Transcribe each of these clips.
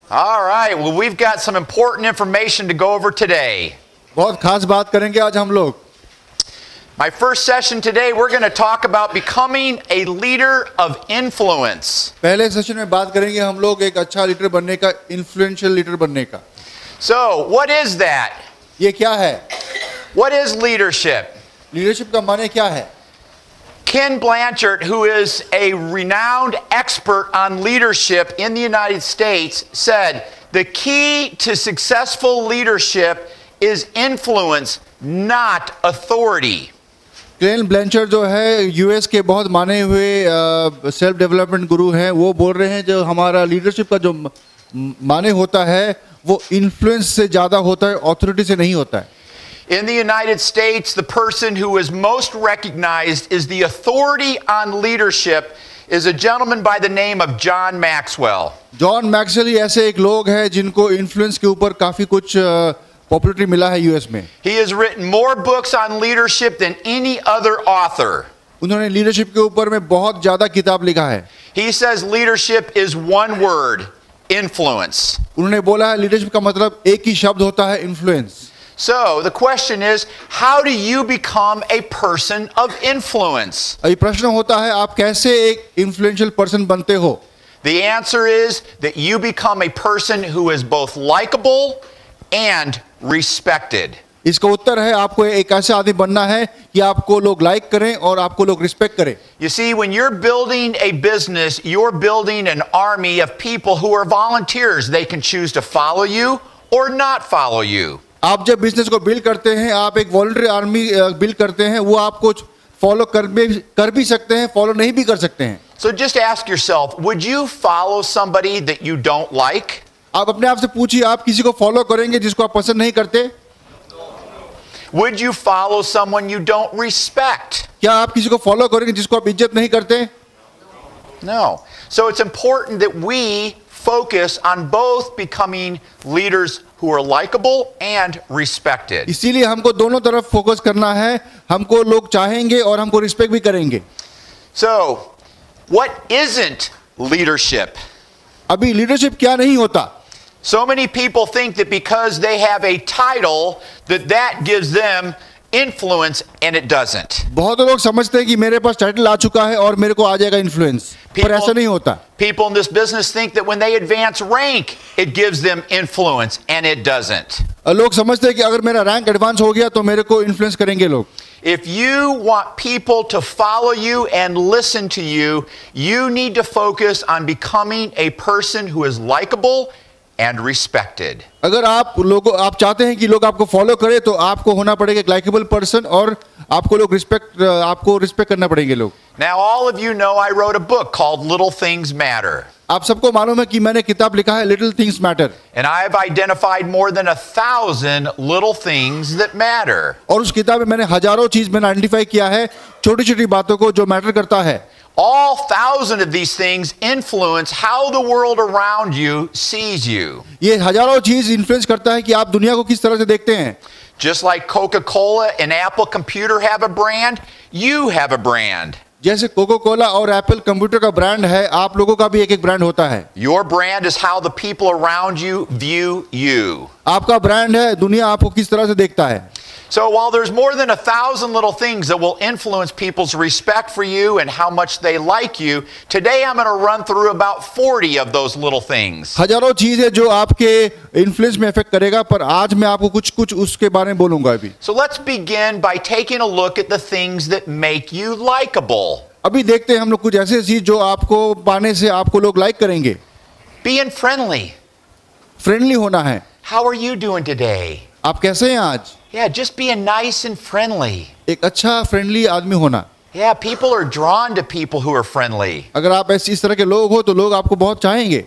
All right, well, we've got some important information to go over today. बहुत खास बात करेंगे आज हम लोग. My first session today, we're going to talk about becoming a leader of influence. पहले session में बात करेंगे हम लोग एक अच्छा लीडर बनने का, इन्फ्लुएंशियल लीडर बनने का. So, what is that? ये क्या है? What is leadership? लीडरशिप का माने क्या है? Ken Blanchart, who is a renowned expert on leadership in the United States, said the key to successful leadership is influence, not authority. Ken Blanchard जो है US के बहुत माने हुए सेल्फ डेवलपमेंट गुरु हैं, वो बोल रहे हैं जो हमारा लीडरशिप का जो माने होता है वो इन्फ्लुएंस से ज़्यादा होता है, ऑथोरिटी से नहीं होता है. In the United States, the person who is most recognized as the authority on leadership is a gentleman by the name of John Maxwell. John Maxwell ही ऐसे एक लोग हैं जिनको इन्फ्लुएंस के ऊपर काफ़ी कुछ पॉपुलैरिटी मिला है यूएस में. He has written more books on leadership than any other author. उन्होंने लीडरशिप के ऊपर में बहुत ज़्यादा किताब लिखा है. He says leadership is one word, influence. उन्होंने बोला है लीडरशिप का मतलब एक ही शब्द होता है, influence. So the question is, how do you become a person of influence? अभी प्रश्न होता है आप कैसे एक इन्फ्लुएंशियल पर्सन बनते हो? The answer is that you become a person who is both likable and respected. इसका उत्तर है आपको एक ऐसा आदमी बनना है कि आपको लोग लाइक करें और आपको लोग रिस्पेक्ट करें. You see, when you're building a business, you're building an army of people who are volunteers. They can choose to follow you or not follow you. आप जब बिजनेस को बिल्ड करते हैं, आप एक वॉलंटियर आर्मी बिल्ड करते हैं, वो आपको फॉलो कर भी सकते हैं, फॉलो नहीं भी कर सकते हैं. So just ask yourself, would you follow somebody that you don't like? आप अपने आप से पूछिए, आप किसी को फॉलो करेंगे जिसको आप पसंद नहीं करते? Would you follow someone you don't respect? क्या आप किसी को फॉलो करेंगे जिसको आप इज्जत नहीं करते? No. So it's important that we focus on both becoming leaders who are likable and respected. इसीलिए हमको दोनों तरफ फोकस करना है. हमको लोग चाहेंगे और हमको रिस्पेक्ट भी करेंगे. So, what isn't leadership? अभी लीडरशिप क्या नहीं होता? So many people think that because they have a title that gives them influence, and it doesn't. बहुत लोग समझते हैं कि मेरे पास टाइटल आ चुका है और मेरे को आ जाएगा इन्फ्लुएंस, पर ऐसा नहीं होता. People in this business think that when they advance rank, it gives them influence, and it doesn't. लोग समझते हैं कि अगर मेरा रैंक एडवांस हो गया तो मेरे को इन्फ्लुएंस करेंगे लोग. If you want people to follow you and listen to you, you need to focus on becoming a person who is likable and respected. अगर आप चाहते हैं कि लोग आपको फॉलो करें तो आपको होना पड़ेगा एक लाइकेबल पर्सन और आपको रिस्पेक्ट करना पड़ेंगे लोग. Now all of you know I wrote a book called Little Things Matter. आप सबको मालूम है कि मैंने किताब लिखा है little things matter. And I've identified more than 1,000 little things that matter. और उस किताब में मैंने हजारों चीज मैंने आइडेंटिफाई किया है, छोटी-छोटी बातों को जो मैटर करता है. All 1,000 of these things influence how the world around you sees you. ये हजारों चीज इन्फ्लुएंस करता है कि आप दुनिया को किस तरह से देखते हैं. Just like Coca-Cola and Apple Computer have a brand, you have a brand. जैसे कोका कोला और एप्पल कंप्यूटर का ब्रांड है, आप लोगों का भी एक ब्रांड होता है. Your brand is how the people around you view you. आपका ब्रांड है, दुनिया आपको किस तरह से देखता है. So while there's more than 1,000 little things that will influence people's respect for you and how much they like you, today I'm going to run through about 40 of those little things. हजारों चीजें जो आपके influence में effect करेगा, पर आज मैं आपको कुछ उसके बारे में बोलूंगा अभी. So let's begin by taking a look at the things that make you likable. अभी देखते हैं हम लोग कुछ ऐसे चीज जो आपको पाने से आपको लोग लाइक करेंगे. Being friendly. फ्रेंडली होना है. How are you doing today? आप कैसे हैं आज? Yeah, just being nice and friendly. एक अच्छा फ्रेंडली आदमी होना. Yeah, people are drawn to people who are friendly. अगर आप इस तरह के लोग हो तो लोग आपको बहुत चाहेंगे.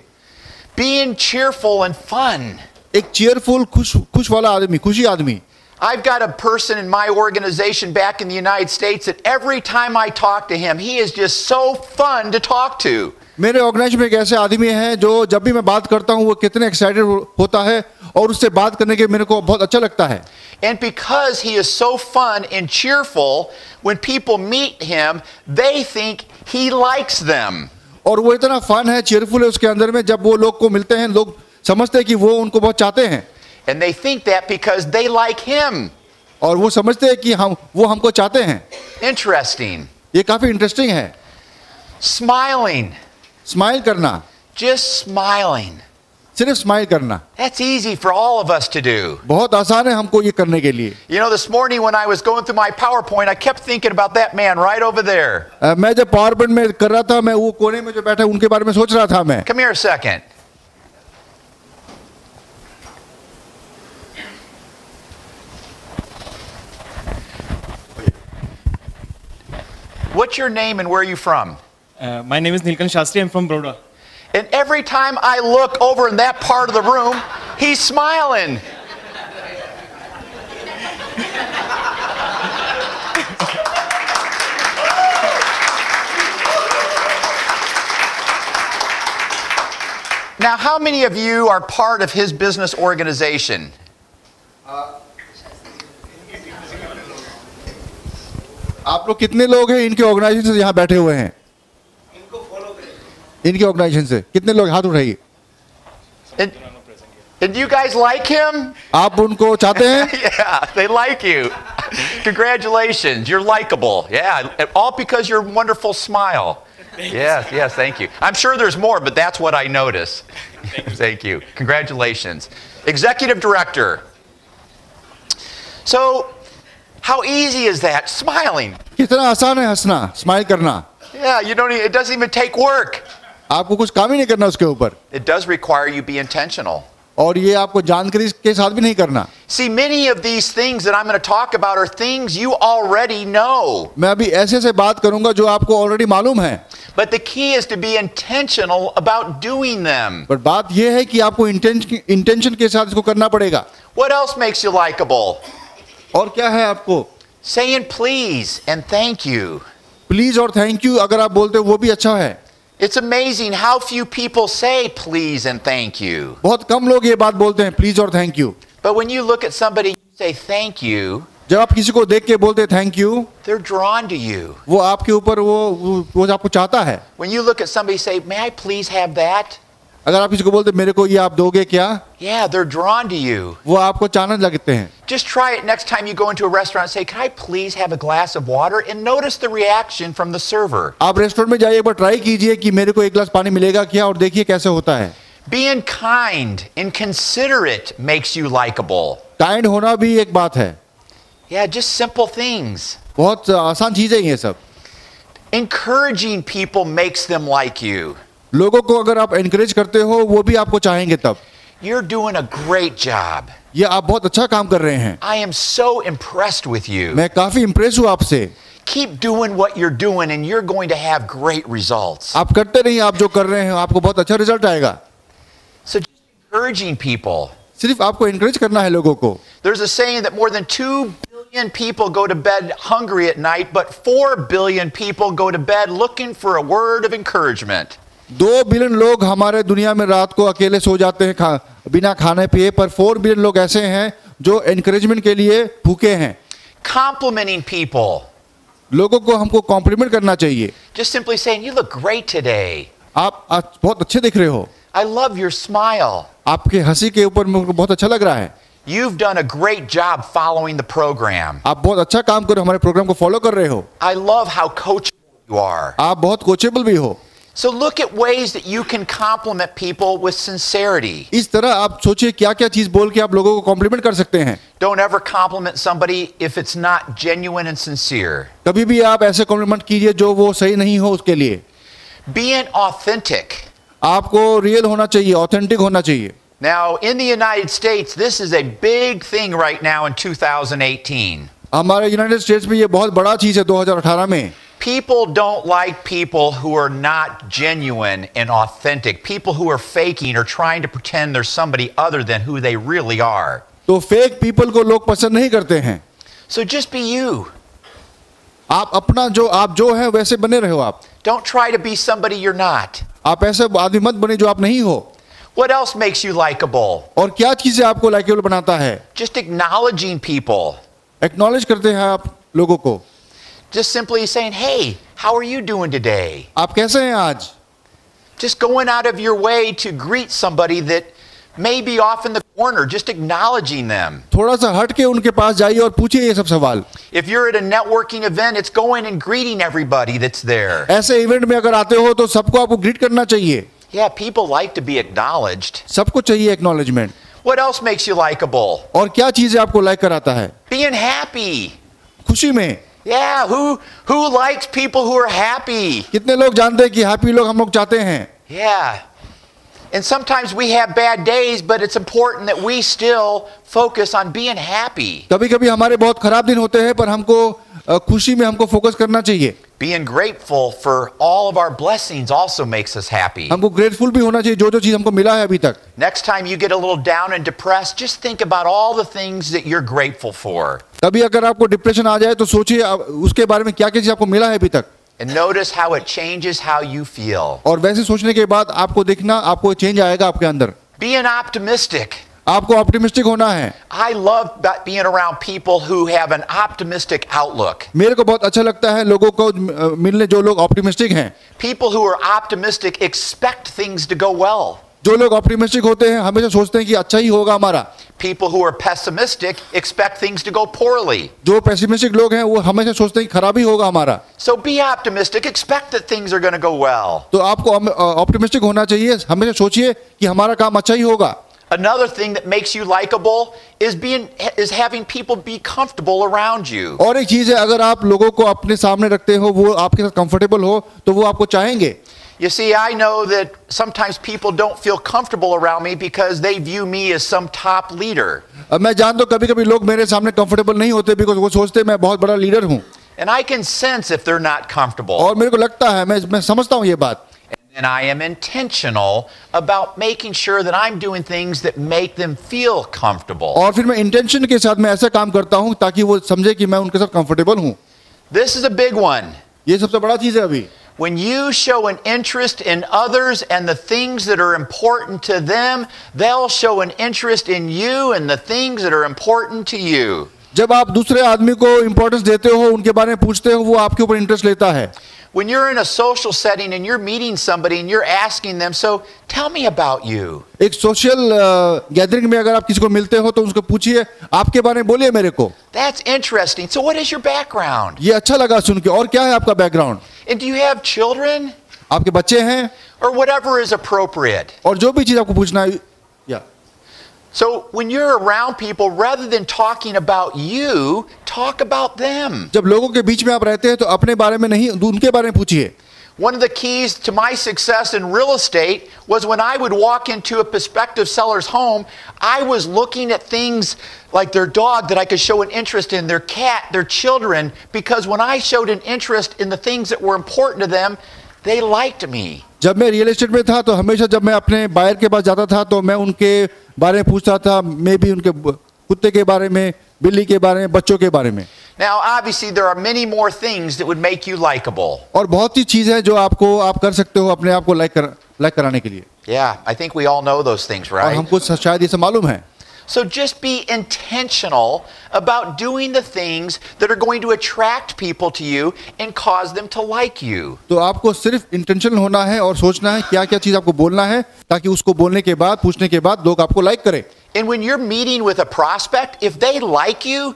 Being cheerful and fun. एक cheerful खुश वाला आदमी, खुशी आदमी. I've got a person in my organization back in the United States that every time I talk to him, he is just so fun to talk to. मेरे organisation में एक ऐसे आदमी हैं जो जब भी मैं बात करता हूं वो कितने एक्साइटेड होता है और उससे बात करने के मेरे को बहुत अच्छा लगता है. And because he is so fun and cheerful, when people meet him, they think he likes them. और वो इतना फन है, cheerful है उसके अंदर में, जब वो लोग को मिलते हैं लोग समझते हैं कि वो उनको बहुत चाहते हैं, And they think that because they like him. और वो समझते हैं कि वो हमको चाहते हैं. Interesting. ये काफी इंटरेस्टिंग है. Smiling. स्माइल करना, Just smiling. सिर्फ स्माइल करना That's easy for all of us to do. बहुत आसान है हमको ये करने के लिए. You know, this morning when I was going through my PowerPoint, I kept thinking about that man right over there. मैं जब पावर पॉइंट में कर रहा था, मैं वो कोने में जो बैठा उनके बारे में सोच रहा था. मैं Come here a second. What's your name and where are you from? My name is Nilkan Shastri. I'm from Baroda. And every time I look over in that part of the room, he's smiling. Now, how many of you are part of his business organization? आप लोग कितने लोग हैं इनके organisation से यहाँ बैठे हुए हैं? इनके ऑर्गेनाइजेशन से कितने लोग? हाथ उठाइए. And you guys like him? आप उनको चाहते हैं? Yeah, they like you. Congratulations, you're likable. Yeah, all because your wonderful smile. Yes, thank you. I'm sure there's more, but that's what I notice. Thank you. Congratulations. Executive Director. So, how easy is that? Smiling. कितना आसान है हंसना, smile करना. Yeah, it doesn't even take work. आपको कुछ काम ही नहीं करना उसके ऊपर. It does require you be intentional. और ये आपको जानकारी के साथ भी नहीं करना. See, many of these things that I'm going to talk about are things you already know. मैं अभी ऐसे बात करूंगा जो आपको ऑलरेडी मालूम है. But the key is to be intentional about doing them. पर बात ये है कि आपको इंटेंशन के साथ इसको करना पड़ेगा. What else makes you likable? और क्या है आपको? Saying please and thank you. Please और थैंक यू अगर आप बोलते हो वो भी अच्छा है. It's amazing how few people say please and thank you. बहुत कम लोग ये बात बोलते हैं प्लीज और thank you. But when you look at somebody, you say thank you. जब आप किसी को देख के बोलते हैं thank you, They're drawn to you. वो आपके ऊपर वो आपको चाहता है. When you look at somebody, say, may I please have that? अगर आप किसी को बोलते मेरे को ये आप दोगे क्या, Yeah, they're drawn to you. वो आपको चाहने लगते हैं. Just try it next time you go into a restaurant and say, can I please have a glass of water? And notice the reaction from the server. आप restaurant में जाइए, एक बार try कीजिए कि मेरे को एक गिलास पानी मिलेगा क्या, और देखिए कैसे होता है. Being kind and considerate makes you likable. Kind होना भी एक बात है. Yeah, just simple things. बहुत आसान चीजें ये सब. Encouraging people makes them like you. लोगों को अगर आप एनकरेज करते हो वो भी आपको चाहेंगे तब. You're doing a great job. ये आप बहुत अच्छा काम कर रहे हैं. I am so impressed with you. मैं काफी इम्प्रेस हूँ आपसे. Keep doing what you're doing and you're going to have great results. आप करते रहिए, आप जो कर रहे हैं आपको बहुत अच्छा रिजल्ट आएगा. So just encouraging people. सिर्फ आपको एनकरेज करना है लोगों को. There's a saying that more than 2 billion people go to bed hungry at night, but 4 billion people go to bed looking for a word of encouragement. 2 billion लोग हमारे दुनिया में रात को अकेले सो जाते हैं बिना खाने पिए, पर 4 बिलियन लोग ऐसे हैं जो एनकरेजमेंट के लिए भूखे हैं. Complimenting people. लोगों को हमको कॉम्प्लीमेंट करना चाहिए. Just simply saying, you look great today. आप आज बहुत अच्छे दिख रहे हो. I love your smile. आपके हंसी के ऊपर मुझे बहुत अच्छा लग रहा है. You've done a great job following the program. आप बहुत अच्छा काम कर रहे हो, हमारे प्रोग्राम को फॉलो कर रहे हो. I love how coachable you are. आप बहुत कोचेबल भी हो. So look at ways that you can compliment people with sincerity. इस तरह आप सोचिए क्या क्या चीज बोल के आप लोगों को कॉम्प्लीमेंट कर सकते हैं. Don't ever compliment somebody if it's not genuine and sincere. कभी भी आप ऐसे कॉम्प्लीमेंट कीजिए जो वो सही नहीं हो उसके लिए. Being authentic. आपको रियल होना चाहिए, ऑथेंटिक होना चाहिए. Now, in the United States, this is a big thing right now in 2018. हमारे यूनाइटेड स्टेट्स में ये बहुत बड़ा चीज है 2018 में. People don't like people who are not genuine and authentic. People who are faking or trying to pretend they're somebody other than who they really are. तो fake people को लोग पसंद नहीं करते हैं. So just be you. आप अपना आप जो है वैसे बने रहो. आप Don't try to be somebody you're not. आप ऐसे आदमी मत बने जो आप नहीं हो. What else makes you likable? और क्या चीजें आपको लाइकेबल बनाता है? Just acknowledging people. एक्नॉलेज करते हैं आप लोगों को. Just simply saying, hey, how are you doing today? आप कैसे हैं आज? Just going out of your way to greet somebody that maybe off in the corner, just acknowledging them. थोड़ा सा हट के उनके पास जाइए और पूछिए ये सब सवाल. If you're at a networking event, it's going and greeting everybody that's there. ऐसे इवेंट में अगर आते हो तो सबको आपको ग्रीट करना चाहिए. Yeah, people like to be acknowledged. सबको चाहिए acknowledgement. What else makes you likable? और क्या चीजें आपको लाइक कराता है? Being happy. खुशी में. Yeah, who likes people who are happy? कितने लोग जानते हैं कि हैप्पी लोग हम लोग चाहते हैं? Yeah. And sometimes we have bad days, but it's important that we still focus on being happy. कभी-कभी हमारे बहुत खराब दिन होते हैं पर हमको खुशी में हमको फोकस करना चाहिए. Being grateful for all of our blessings also makes us happy. हमको ग्रेटफुल भी होना चाहिए जो चीज हमको मिला है अभी तक. Next time you get a little down and depressed, just think about all the things that you're grateful for. कभी अगर आपको डिप्रेशन आ जाए तो सोचिए उसके बारे में क्या क्या चीज आपको मिला है अभी तक. And notice how it changes how you feel. और वैसे सोचने के बाद आपको देखना आपको चेंज आएगा आपके अंदर. Being optimistic. आपको ऑप्टिमिस्टिक होना है. I love being around people who have an optimistic outlook. मेरे को बहुत अच्छा लगता है लोगों को मिलने जो लोग ऑप्टिमिस्टिक हैं. People who are optimistic expect things to go well. जो लोग ऑप्टिमिस्टिक होते हैं हमेशा सोचते हैं कि अच्छा ही होगा हमारा. People who are pessimistic expect things to go poorly. जो पेसिमिस्टिक लोग हैं वो हमेशा सोचते हैं कि खराब ही होगा हमारा. So be optimistic, expect that things are going to go well. तो आपको ऑप्टिमिस्टिक होना चाहिए. हमेशा सोचिए कि हमारा काम अच्छा ही होगा. Another thing that makes you likable is having people be comfortable around you. और एक चीज है अगर आप लोगों को अपने सामने रखते हो वो आपके साथ कंफर्टेबल हो तो वो आपको चाहेंगे. You see, I know that sometimes people don't feel comfortable around me because they view me as some top leader. मैं जानता हूँ कभी-कभी लोग मेरे सामने कंफर्टेबल नहीं होते बिकॉज़ वो सोचते हैं मैं बहुत बड़ा लीडर हूँ. And I can sense if they're not comfortable. और मेरे को लगता है मैं समझता हूँ ये बात. And I am intentional about making sure that I'm doing things that make them feel comfortable. और फिर मैं इंटेंशन के साथ मैं ऐसा काम करता हूँ ताकि वो समझे कि मैं उनके साथ कंफर्टेबल हूँ. This is a big one. ये सबसे बड़ा चीज है अभी. When you show an interest in others and the things that are important to them, they'll show an interest in you and the things that are important to you. जब आप दूसरे आदमी को इंपॉर्टेंस देते हो उनके बारे में पूछते हो वो आपके ऊपर इंटरेस्ट लेता है. When you're in a social setting and you're meeting somebody and you're asking them, so tell me about you. एक सोशल गैदरिंग में अगर आप किसी को मिलते हो तो उसको पूछिए आपके बारे में बोलिए मेरे को. That's interesting. So what is your background? ये अच्छा लगा सुन के. और क्या है आपका background? And do you have children? आपके बच्चे हैं? Or whatever is appropriate. और जो भी चीज आपको पूछना है. या So when you're around people, rather than talking about you, talk about them. जब लोगों के बीच में आप रहते हैं तो अपने बारे में नहीं उनके बारे में पूछिए. One of the keys to my success in real estate was when I would walk into a prospective seller's home, I was looking at things like their dog that I could show an interest in, their cat, their children, because when I showed an interest in the things that were important to them, they liked me. जब मैं real estate में था तो हमेशा जब मैं अपने buyer के पास जाता था तो मैं उनके बारे में पूछता था. मे भी उनके कुत्ते के बारे में, बिल्ली के बारे में, बच्चों के बारे में. Now, obviously, there are many more things that would make you likable. और बहुत सी चीज है जो आप कर सकते हो अपने आप को लाइक कराने के लिए. Yeah, I think we all know those things, और right? हमको शायद ये सब मालूम है. So just be intentional about doing the things that are going to attract people to you and cause them to like you. तो आपको सिर्फ इंटेंशनल होना है और सोचना है क्या क्या चीज आपको बोलना है ताकि उसको बोलने के बाद पूछने के बाद लोग आपको लाइक करें. And when you're meeting with a prospect, if they like you,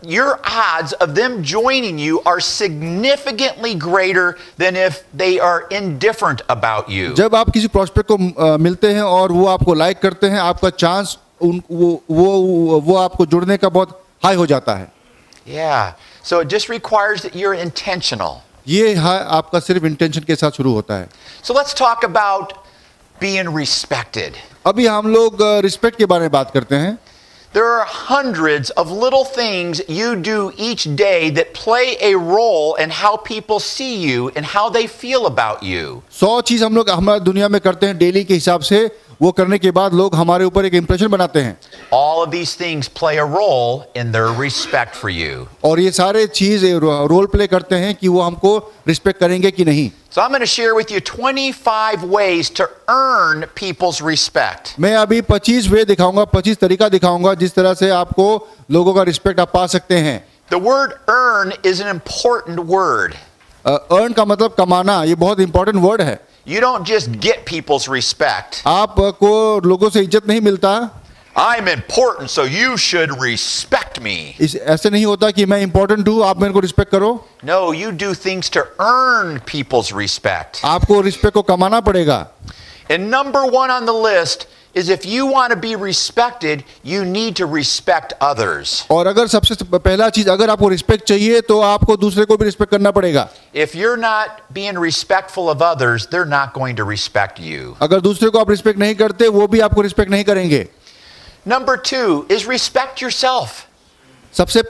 your odds of them joining you are significantly greater than if they are indifferent about you. जब आप किसी प्रोस्पेक्ट को मिलते हैं और वो आपको लाइक करते हैं आपका चांस वो आपको जुड़ने का बहुत हाई हो जाता है. Yeah. So it just requires that you're intentional. ये आपका सिर्फ इंटेंशन के साथ शुरू होता है. So let's talk about being respected. अभी हम लोग रिस्पेक्ट के बारे में बात करते हैं. There are hundreds of little things you do each day that play a role in how people see you and how they feel about you. 100 चीज हम लोग हमारी दुनिया में करते हैं डेली के हिसाब से. वो करने के बाद लोग हमारे ऊपर एक इंप्रेशन बनाते हैं. All of these things play a role in their respect for you. और ये सारे चीज रोल प्ले करते हैं कि वो हमको रिस्पेक्ट करेंगे कि नहीं. So I'm going to share with you 25 ways to earn people's respect. मैं अभी 25 वे दिखाऊंगा, 25 तरीका दिखाऊंगा जिस तरह से आपको लोगों का रिस्पेक्ट आप पा सकते हैं. The word earn is an important word. Earn का मतलब कमाना. ये बहुत इंपॉर्टेंट वर्ड है. You don't just get people's respect. आपको लोगों से इज्जत नहीं मिलता। I'm important, so you should respect me. ऐसे नहीं होता कि मैं इंपॉर्टेंट हूँ, आप मेरे को रिस्पेक्ट करो। No, you do things to earn people's respect. आपको रिस्पेक्ट को कमाना पड़ेगा। And number one on the list is if you want to be respected, you need to respect others. और अगर सबसे पहला चीज, अगर आपको रिस्पेक्ट चाहिए तो आपको दूसरे को भी रिस्पेक्ट करना पड़ेगा। If you're not being respectful of others, they're not going to respect you. अगर दूसरे को आप रिस्पेक्ट नहीं करते, वो भी आपको रिस्पेक्ट नहीं करेंगे। Number two is respect yourself. सबसे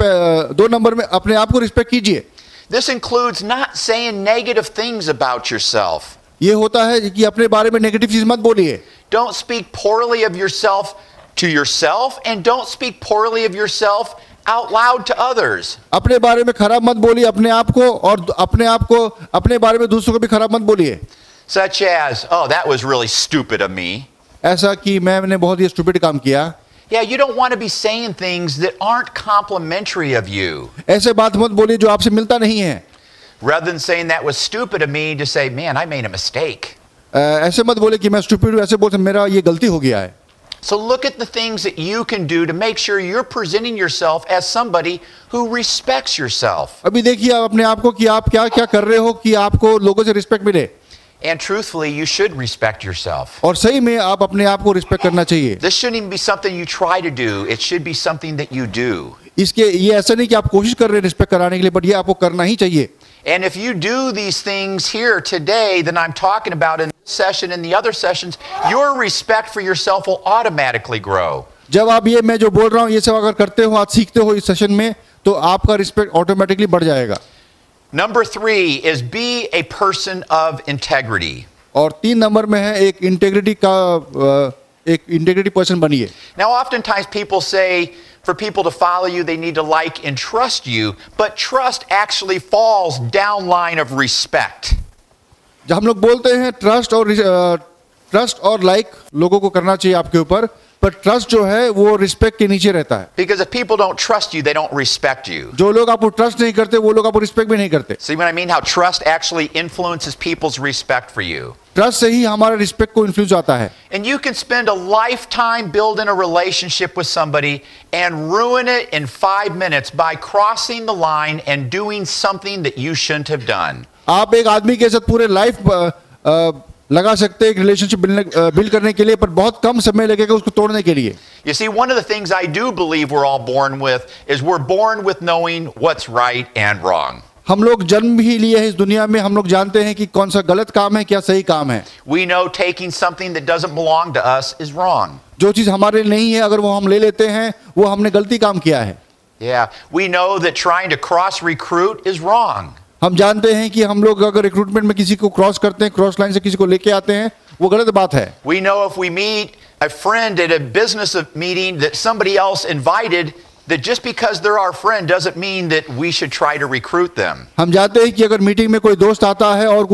2 नंबर में अपने आप को रिस्पेक्ट कीजिए। This includes not saying negative things about yourself. ये होता है कि अपने बारे में नेगेटिव चीज मत बोलिए। Don't speak poorly of yourself to yourself, and don't speak poorly of yourself out loud to others. अपने बारे में खराब मत बोलिए अपने आप को, और अपने बारे में दूसरों को भी खराब मत बोलिए। Such as, oh, that was really stupid of me. ऐसा कि मैंने बहुत ही स्टूपिड काम किया। Yeah, you don't want to be saying things that aren't complimentary of you. ऐसे बात मत बोलिए जो आपसे मिलता नहीं है। Rather than saying that was stupid of me, just say, man, I made a mistake. ऐसे मत बोले कि मैं स्टूपिड हूँ, ऐसे बोलते मेरा ये गलती हो गया है। So look at the things that you can do to make sure you're presenting yourself as somebody who respects yourself. अभी देखिए आप अपने आप को कि आप क्या क्या कर रहे हो कि आपको लोगों से रिस्पेक्ट मिले। And truthfully, you should respect yourself. और सही में आप अपने आप को रिस्पेक्ट करना चाहिए। This shouldn't even be something you try to do. It should be something that you do. इसके ये ऐसा नहीं कि आप कोशिश कर रहे हैं रिस्पेक्ट कराने के लिए, बट ये आपको करना ही चाहिए। And if you do these things here today that I'm talking about in this session and the other sessions, your respect for yourself will automatically grow. जब आप ये मैं जो बोल रहा हूँ ये सब अगर करते हो, आज सीखते हो इस सेशन में, तो आपका रिस्पेक्ट ऑटोमेटिकली बढ़ जाएगा। Number 3 is be a person of integrity. और 3 नंबर में है एक इंटेग्रिटी पर्सन बनिए। Now, oftentimes people say for people to follow you, they need to like and trust you, but trust actually falls down line of respect. जब हम लोग बोलते हैं ट्रस्ट और लाइक लोगों को करना चाहिए आपके ऊपर, पर ट्रस्ट जो है वो रिस्पेक्ट के नीचे रहता है। Because if people don't trust you, they don't respect you. जो लोग आपको ट्रस्ट नहीं करते वो लोग आपको रिस्पेक्ट भी नहीं करते। See what I mean? How trust actually influences people's respect for you. Trust से ही हमारा रिस्पेक्ट को इन्फ्लुएंस आता है। And you can spend a lifetime building a relationship with somebody and ruin it in 5 minutes by crossing the line and doing something that you shouldn't have done. आप एक आदमी के साथ पूरे लाइफ लगा सकते हैं एक रिलेशनशिप बिल्ड करने के लिए, पर बहुत कम समय लगेगा उसको तोड़ने के लिए। You see, one of the things I do believe we're all born with is we're born with knowing what's right and wrong. हम लोग जन्म ही लिए हैं इस दुनिया में, हम लोग जानते हैं कि कौन सा गलत काम है, क्या सही काम है। We know taking something that doesn't belong to us is wrong. जो चीज हमारे नहीं है अगर वो हम ले लेते हैं, वो हमने गलती काम किया है। Yeah, we know that trying to cross recruit is wrong. हम जानते हैं कि हम लोग अगर रिक्रूटमेंट में किसी को क्रॉस करते हैं, क्रॉस लाइन से किसी को लेके आते हैं, वो गलत बात है। We know if we meet a friend at a business meeting that somebody else invited, that just because they're our friend doesn't mean that we should try to recruit them. हम जानते हैं कि अगर मीटिंग में कोई दोस्त आता है और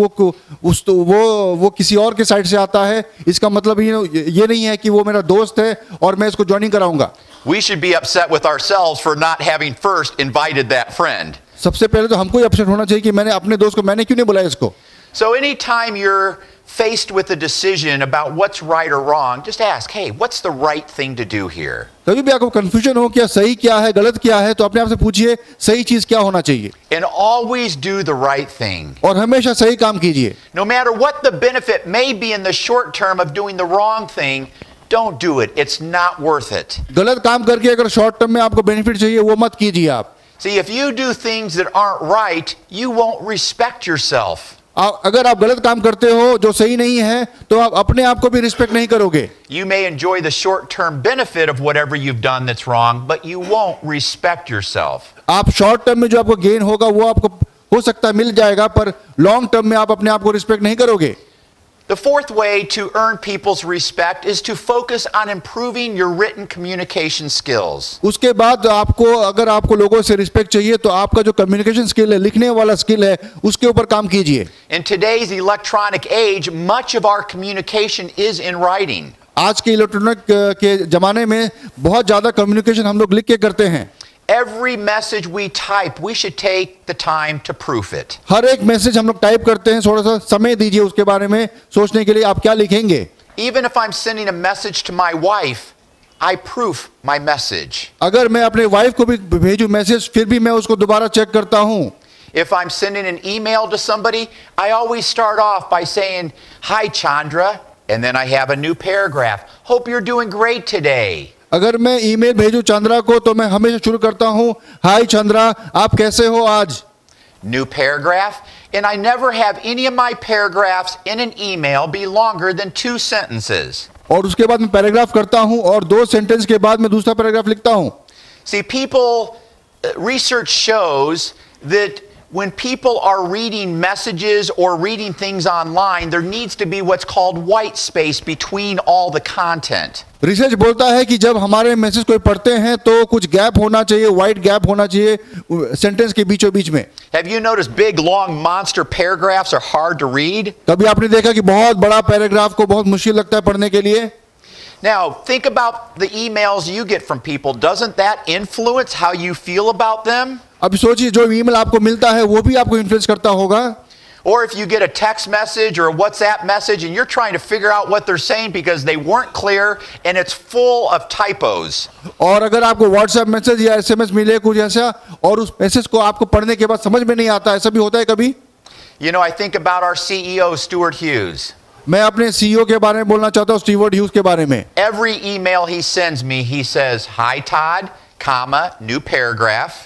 वो किसी और के साइड से आता है, इसका मतलब ये नहीं है कि वो मेरा दोस्त है और मैं इसको ज्वाइनिंग कराऊंगा। We should be upset with ourselves for not having first invited that friend. सबसे पहले तो हमको ही अपसेट होना चाहिए कि मैंने अपने दोस्त को मैंने क्यों नहीं बुलाया इसको। So anytime you're faced with a decision about what's right or wrong, just ask, hey, what's the right thing to do here? कभी भी आपको कंफ्यूजन हो क्या सही क्या है गलत क्या है, तो अपने आप से पूछिए सही चीज क्या होना चाहिए। And always do the right thing. और हमेशा सही काम कीजिए। No matter what the benefit may be in the short term of doing the wrong thing, don't do it. It's not worth it. गलत काम करके अगर शॉर्ट टर्म में आपको बेनिफिट चाहिए वो मत कीजिए आप। See, if you do things that aren't right, you won't respect yourself. अगर आप गलत काम करते हो जो सही नहीं है, तो आप अपने आप को भी रिस्पेक्ट नहीं करोगे। You may enjoy the short-term benefit of whatever you've done that's wrong, but you won't respect yourself. आप शॉर्ट टर्म में जो आपको गेन होगा वो आपको हो सकता है मिल जाएगा, पर लॉन्ग टर्म में आप अपने आप को रिस्पेक्ट नहीं करोगे। The fourth way to earn people's respect is to focus on improving your written communication skills. उसके बाद अगर आपको लोगों से रिस्पेक्ट चाहिए तो आपका जो कम्युनिकेशन स्किल है, लिखने वाला स्किल है, उसके ऊपर काम कीजिए। In today's electronic age, much of our communication is in writing. आज के इलेक्ट्रॉनिक के जमाने में बहुत ज्यादा कम्युनिकेशन हम लोग लिख के करते हैं। Every message we type, we should take the time to proof it. हर एक मैसेज हम लोग टाइप करते हैं, थोड़ा सा समय दीजिए उसके बारे में सोचने के लिए आप क्या लिखेंगे. Even if I'm sending a message to my wife, I proof my message. अगर मैं अपने वाइफ को भी भेजूं मैसेज, फिर भी मैं उसको दोबारा चेक करता हूं. If I'm sending an email to somebody, I always start off by saying, "Hi Chandra," and then I have a new paragraph. "Hope you're doing great today." अगर मैं ईमेल भेजूं चंद्रा को तो मैं हमेशा शुरू करता हूं, हाय चंद्रा, आप कैसे हो आज. New paragraph, and I never have any of my paragraphs in an email be longer than 2 sentences. और उसके बाद मैं पैराग्राफ करता हूं और 2 सेंटेंस के बाद मैं दूसरा पैराग्राफ लिखता हूं. See, research shows that when people are reading messages or reading things online, there needs to be what's called white space between all the content. Research बोलता है कि जब हमारे मैसेज कोई पढ़ते हैं तो कुछ गैप होना चाहिए, वाइट गैप होना चाहिए सेंटेंस के बीचों बीच में. Have you noticed big long monster paragraphs are hard to read? कभी आपने देखा कि बहुत बड़ा पैराग्राफ को बहुत मुश्किल लगता है पढ़ने के लिए. Now, think about the emails you get from people. Doesn't that influence how you feel about them? अब सोचिए जो ईमेल आपको मिलता है वो भी आपको इन्फ्लुएंस करता होगा. Or if you get a text message or a WhatsApp message and you're trying to figure out what they're saying because they weren't clear and it's full of typos. और अगर आपको WhatsApp मैसेज या SMS मिले कुछ ऐसा और उस message को आपको पढ़ने के बाद समझ में नहीं आता, ऐसा भी होता है कभी. You know, I think about our CEO, Stuart Hughes. मैं अपने CEO के बारे में बोलना चाहता हूँ, स्टीवर्ट ह्यूज के बारे में. Every email he sends me, he says, "Hi Todd, comma, new paragraph."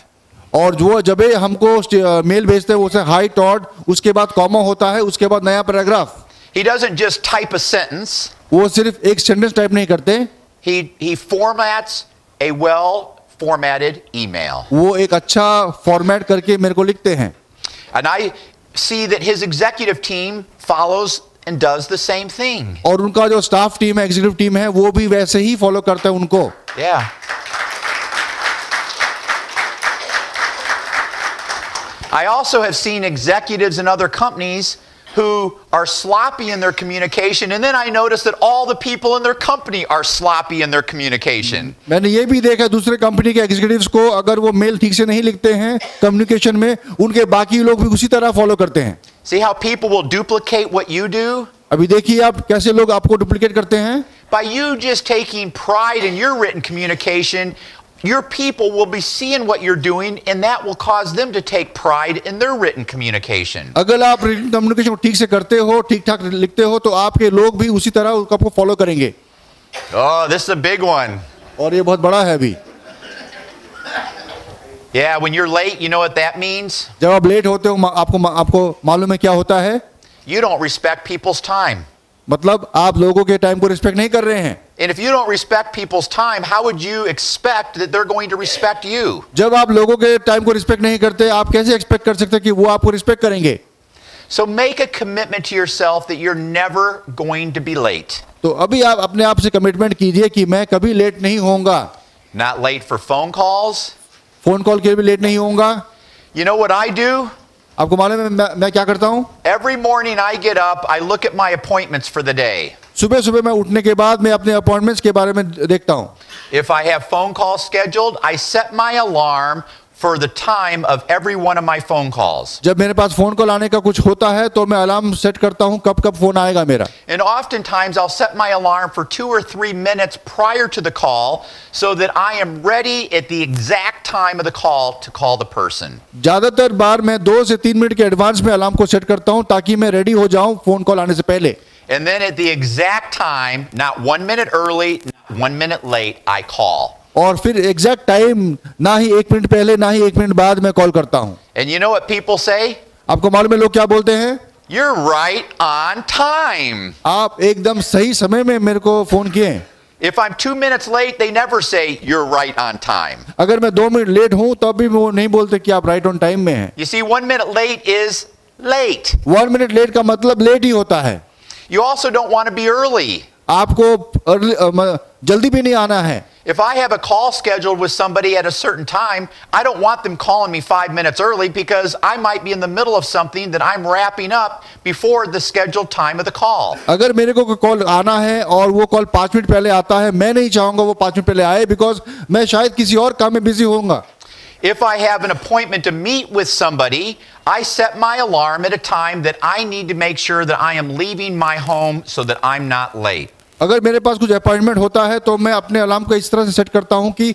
और जो जब हमको मेल भेजते हैं वो से हाई टॉड, उसके बाद कॉमा होता है, उसके बाद नया paragraph. He doesn't just type a sentence. वो सिर्फ एक सेंटेंस टाइप नहीं करते. He formats a well formatted email. वो एक अच्छा फॉर्मेट करके मेरे को लिखते हैं. And I see that his executive team follows and does the same thing. और उनका जो स्टाफ टीम है, एग्जीक्यूटिव टीम है, वो भी वैसे ही फॉलो करता है उनको. Yeah. I also have seen executives in other companies who are sloppy in their communication, and then I notice that all the people in their company are sloppy in their communication. मैंने ये भी देखा दूसरे company के executives को, अगर वो mail ठीक से नहीं लिखते हैं कम्युनिकेशन में, उनके बाकी लोग भी उसी तरह फॉलो करते हैं. See how people will duplicate what you do? अभी देखिए आप कैसे लोग आपको डुप्लीकेट करते हैं. By you just taking pride in your written communication, your people will be seeing what you're doing, and that will cause them to take pride in their written communication. अगर आप रिटन कम्युनिकेशन को ठीक से करते हो, ठीक ठाक लिखते हो, तो आपके लोग भी उसी तरह आपको फॉलो करेंगे. Oh, this is a big one. और ये बहुत बड़ा है अभी. Yeah, when you're late, you know what that means? जब आप लेट होते हो आपको मालूम है क्या होता है. You don't respect people's time. मतलब आप लोगों के टाइम को रिस्पेक्ट नहीं कर रहे हैं. And if you don't respect people's time, how would you expect that they're going to respect you? जब आप लोगों के टाइम को रिस्पेक्ट नहीं करते, आप कैसे एक्सपेक्ट कर सकते हैं कि वो आपको रिस्पेक्ट करेंगे. So make a commitment to yourself that you're never going to be late. तो अभी आप अपने आप से कमिटमेंट कीजिए कि मैं कभी लेट नहीं होऊंगा. Not late for phone calls. Phone call के लिए भी लेट नहीं होऊंगा. You know what I do? आपको मालूम है मैं क्या करता हूँ. Every morning I get up, I look at my appointments for the day. सुबह सुबह मैं उठने के बाद मैं अपने अपॉइंटमेंट्स के बारे में देखता हूँ. If I have phone calls scheduled, I set my alarm for the time of every one of my phone calls. जब मेरे पास फोन कॉल आने का कुछ होता है तो मैं अलार्म सेट करता हूँ कब कब फोन आएगा मेरा. And oftentimes I'll set my alarm for 2 or 3 minutes prior to the call so that I am ready at the exact time of the call to call the person. ज्यादातर बार मैं 2 से 3 minute के advance में alarm को set करता हूँ ताकि मैं रेडी हो जाऊँ फोन कॉल आने से पहले. And then at the exact time, not 1 minute early, not 1 minute late, I call. और फिर एग्जैक्ट टाइम ना ही 1 मिनट पहले ना ही 1 मिनट बाद मैं कॉल करता हूँ. And you know what people say? आपको मालूम है लोग क्या बोलते हैं? You're right on time. आप एकदम सही समय में मेरे को फोन किए. If I'm 2 minutes late, they never say you're right on time. अगर मैं 2 मिनट लेट हूँ तब भी वो नहीं बोलते कि आप राइट ऑन टाइम में हैं. You see, 1 minute late is late. 1 minute late का मतलब लेट ही होता है. You also don't want to be early. आपको जल्दी भी नहीं आना है. If I have a call scheduled with somebody at a certain time, I don't want them calling me 5 minutes early because I might be in the middle of something that I'm wrapping up before the scheduled time of the call. अगर मेरे को call आना है और वो call 5 minute पहले आता है, मैं नहीं चाहूंगा वो 5 मिनट पहले आए बिकॉज मैं शायद किसी और काम में बिजी होऊंगा. If I have an appointment to meet with somebody, I set my alarm at a time that I need to make sure that I am leaving my home so that I'm not late. अगर मेरे पास कुछ appointment होता है तो मैं अपने alarm को इस तरह से सेट करता हूं कि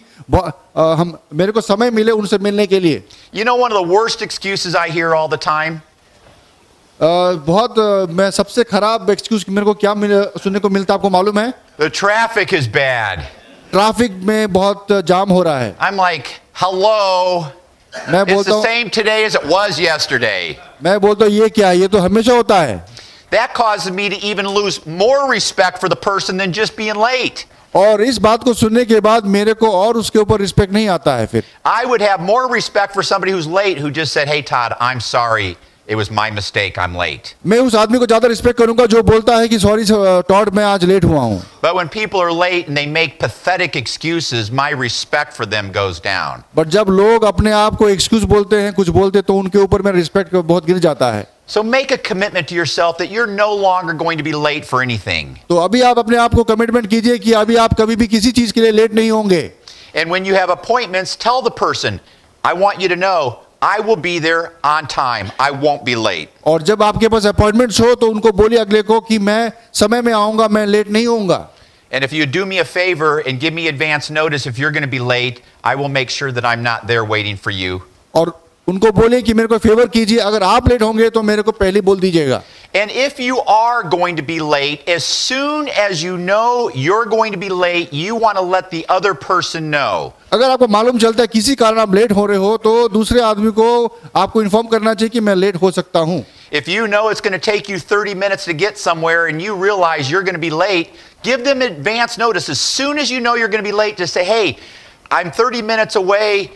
मेरे को समय मिले उनसे मिलने के लिए. You know one of the worst excuses I hear all the time? मैं सबसे खराब एक्सक्यूज मेरे को क्या सुनने को मिलता है आपको मालूम है? The traffic is bad. Traffic में बहुत जाम हो रहा है. I'm like, hello. मैं It's बोलता the हूँ same today as it was yesterday. मैं बोलता हूँ ये क्या है, ये तो हमेशा होता है. That causes me to even lose more respect for the person than just being late. और इस बात को सुनने के बाद मेरे को और उसके ऊपर रिस्पेक्ट नहीं आता है फिर. I would have more respect for somebody who's late who just said, hey Todd, I'm sorry. It was my mistake. I'm late. मैं उस आदमी को ज्यादा रिस्पेक्ट करूंगा जो बोलता है कि सॉरी टॉड मैं आज लेट हुआ हूं. But when people are late and they make pathetic excuses, my respect for them goes down. But जब लोग अपने आप को एक्सक्यूज बोलते हैं कुछ बोलते तो उनके ऊपर मेरा रिस्पेक्ट बहुत गिर जाता है. So make a commitment to yourself that you're no longer going to be late for anything. तो अभी आप अपने आप को कमिटमेंट कीजिए कि अभी आप कभी भी किसी चीज के लिए लेट नहीं होंगे. And when you have appointments, tell the person, I want you to know I will be there on time. I won't be late. और जब आपके पास अपॉइंटमेंट्स हो तो उनको बोलिए अगले को कि मैं समय में आऊंगा, मैं लेट नहीं होऊंगा. And if you do me a favor and give me advance notice if you're going to be late, I will make sure that I'm not there waiting for you. और उनको बोलिए कि मेरे को फेवर कीजिए, अगर आप लेट होंगे तो मेरे को पहले बोल दीजिएगा. And if you are going to be late, as soon as you know you're going to be late, you want to let the other person know. अगर आपको मालूम चलता है किसी कारण आप लेट हो रहे हो तो दूसरे आदमी को आपको इन्फॉर्म करना चाहिए कि मैं लेट हो सकता हूं. If you know it's going to take you 30 minutes to get somewhere and you realize you're going to be late, give them advance notice. As soon as you know you're going to be late, just say, hey, I'm 30 minutes away.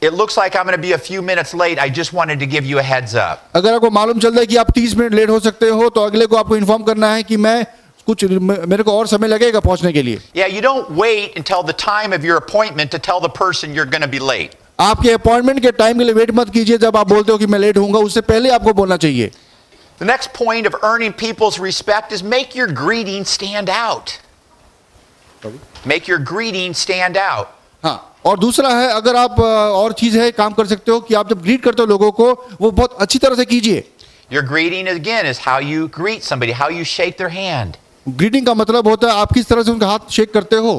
It looks like I'm going to be a few minutes late. I just wanted to give you a heads up. अगर आपको मालूम चलता है कि आप 30 minute late हो सकते हो तो अगले को आपको इन्फॉर्म करना है कि मैं कुछ मेरे को और समय लगेगा पहुंचने के लिए. Yeah, you don't wait until the time of your appointment to tell the person you're going to be late. आपके अपॉइंटमेंट के टाइम के लिए वेट मत कीजिए. जब आप बोलते हो कि मैं लेट होऊंगा उससे पहले आपको बोलना चाहिए. The next point of earning people's respect is make your greeting stand out. Make your greeting stand out. हाँ, और दूसरा है अगर आप और चीज है काम कर सकते हो कि आप जब ग्रीट करते हो लोगों को वो बहुत अच्छी तरह से कीजिए. Your greeting again is how you greet somebody, how you shake their hand. Greeting का मतलब होता है आप किस तरह से उनका हाथ शेक करते हो.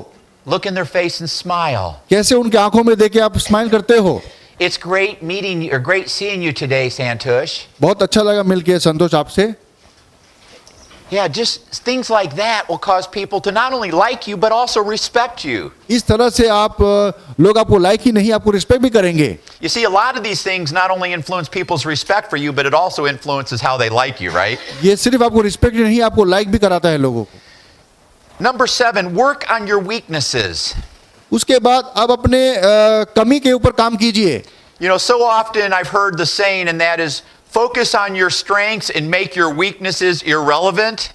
Look in their face and smile. कैसे उनके आंखों में देख के आप स्माइल करते हो. It's great meeting you, or great seeing you today, Santosh. बहुत अच्छा लगा मिलके संतोष आपसे. Yeah, just things like that will cause people to not only like you but also respect you. इस तरह से आप लोग आपको लाइक ही नहीं आपको रिस्पेक्ट भी करेंगे. You see, a lot of these things not only influence people's respect for you, but it also influences how they like you, right? ये सिर्फ आपको रिस्पेक्ट नहीं आपको लाइक भी कराता है लोगों को. Number 7, work on your weaknesses. उसके बाद आप अपने कमी के ऊपर काम कीजिए. You know, so often I've heard the saying, and that is, focus on your strengths and make your weaknesses irrelevant.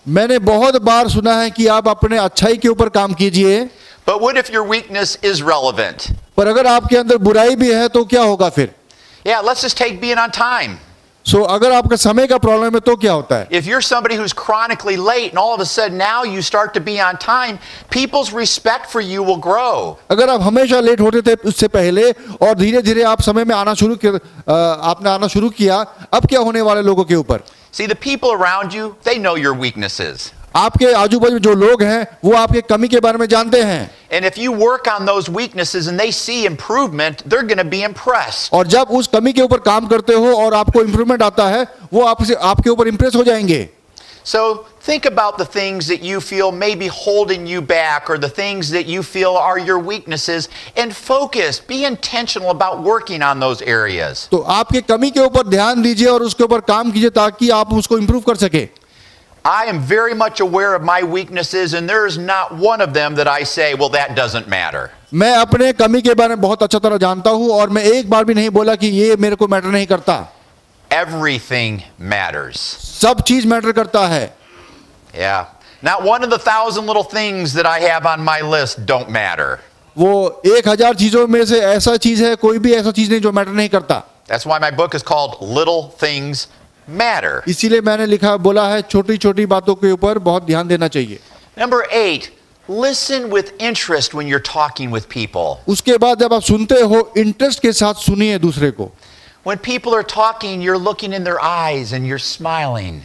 मैंने बहुत बार सुना है कि आप अपने अच्छाई के ऊपर काम कीजिए. But what if your weakness is relevant? पर अगर आपके अंदर बुराई भी है तो क्या होगा फिर? Yeah, let's just take being on time. So अगर आपका समय का प्रॉब्लम है तो क्या होता है? If you're somebody who's chronically late and all of a sudden now you start to be on time, people's respect for you will grow. अगर आप हमेशा लेट होते थे उससे पहले और धीरे-धीरे आप समय में आना आपने आना शुरू किया, अब क्या होने वाले लोगों के ऊपर? See, the people around you, they know your weaknesses. आपके आजू-बाजू जो लोग हैं वो आपके कमी के बारे में जानते हैं. And if you work on those weaknesses and they see improvement, they're going to be impressed. और जब उस कमी के ऊपर काम करते हो और आपको इंप्रूवमेंट आता है वो आपके ऊपर इंप्रेस हो जाएंगे. So think about the things that you feel may be holding you back or the things that you feel are your weaknesses and focus, be intentional about working on those areas. तो आपके कमी के ऊपर ध्यान दीजिए और उसके ऊपर काम कीजिए ताकि आप उसको इंप्रूव कर सके. I am very much aware of my weaknesses and there is not one of them that I say, well, that doesn't matter. मैं अपने कमी के बारे में बहुत अच्छा तरह जानता हूं और मैं एक बार भी नहीं बोला कि ये मेरे को मैटर नहीं करता. Everything matters. सब चीज मैटर करता है. Yeah. Not one of the 1,000 little things that I have on my list don't matter. वो 1000 चीजों में से ऐसा चीज है कोई भी ऐसा चीज नहीं जो मैटर नहीं करता. That's why my book is called Little Things Matter. इसीलिए मैंने बोला है छोटी छोटी बातों के ऊपर बहुत ध्यान देना चाहिए. Number 8, Listen with interest when you're talking with people. उसके बाद जब आप सुनते हो इंटरेस्ट के साथ सुनिए दूसरे को. When people are talking, you're looking in their eyes and you're smiling.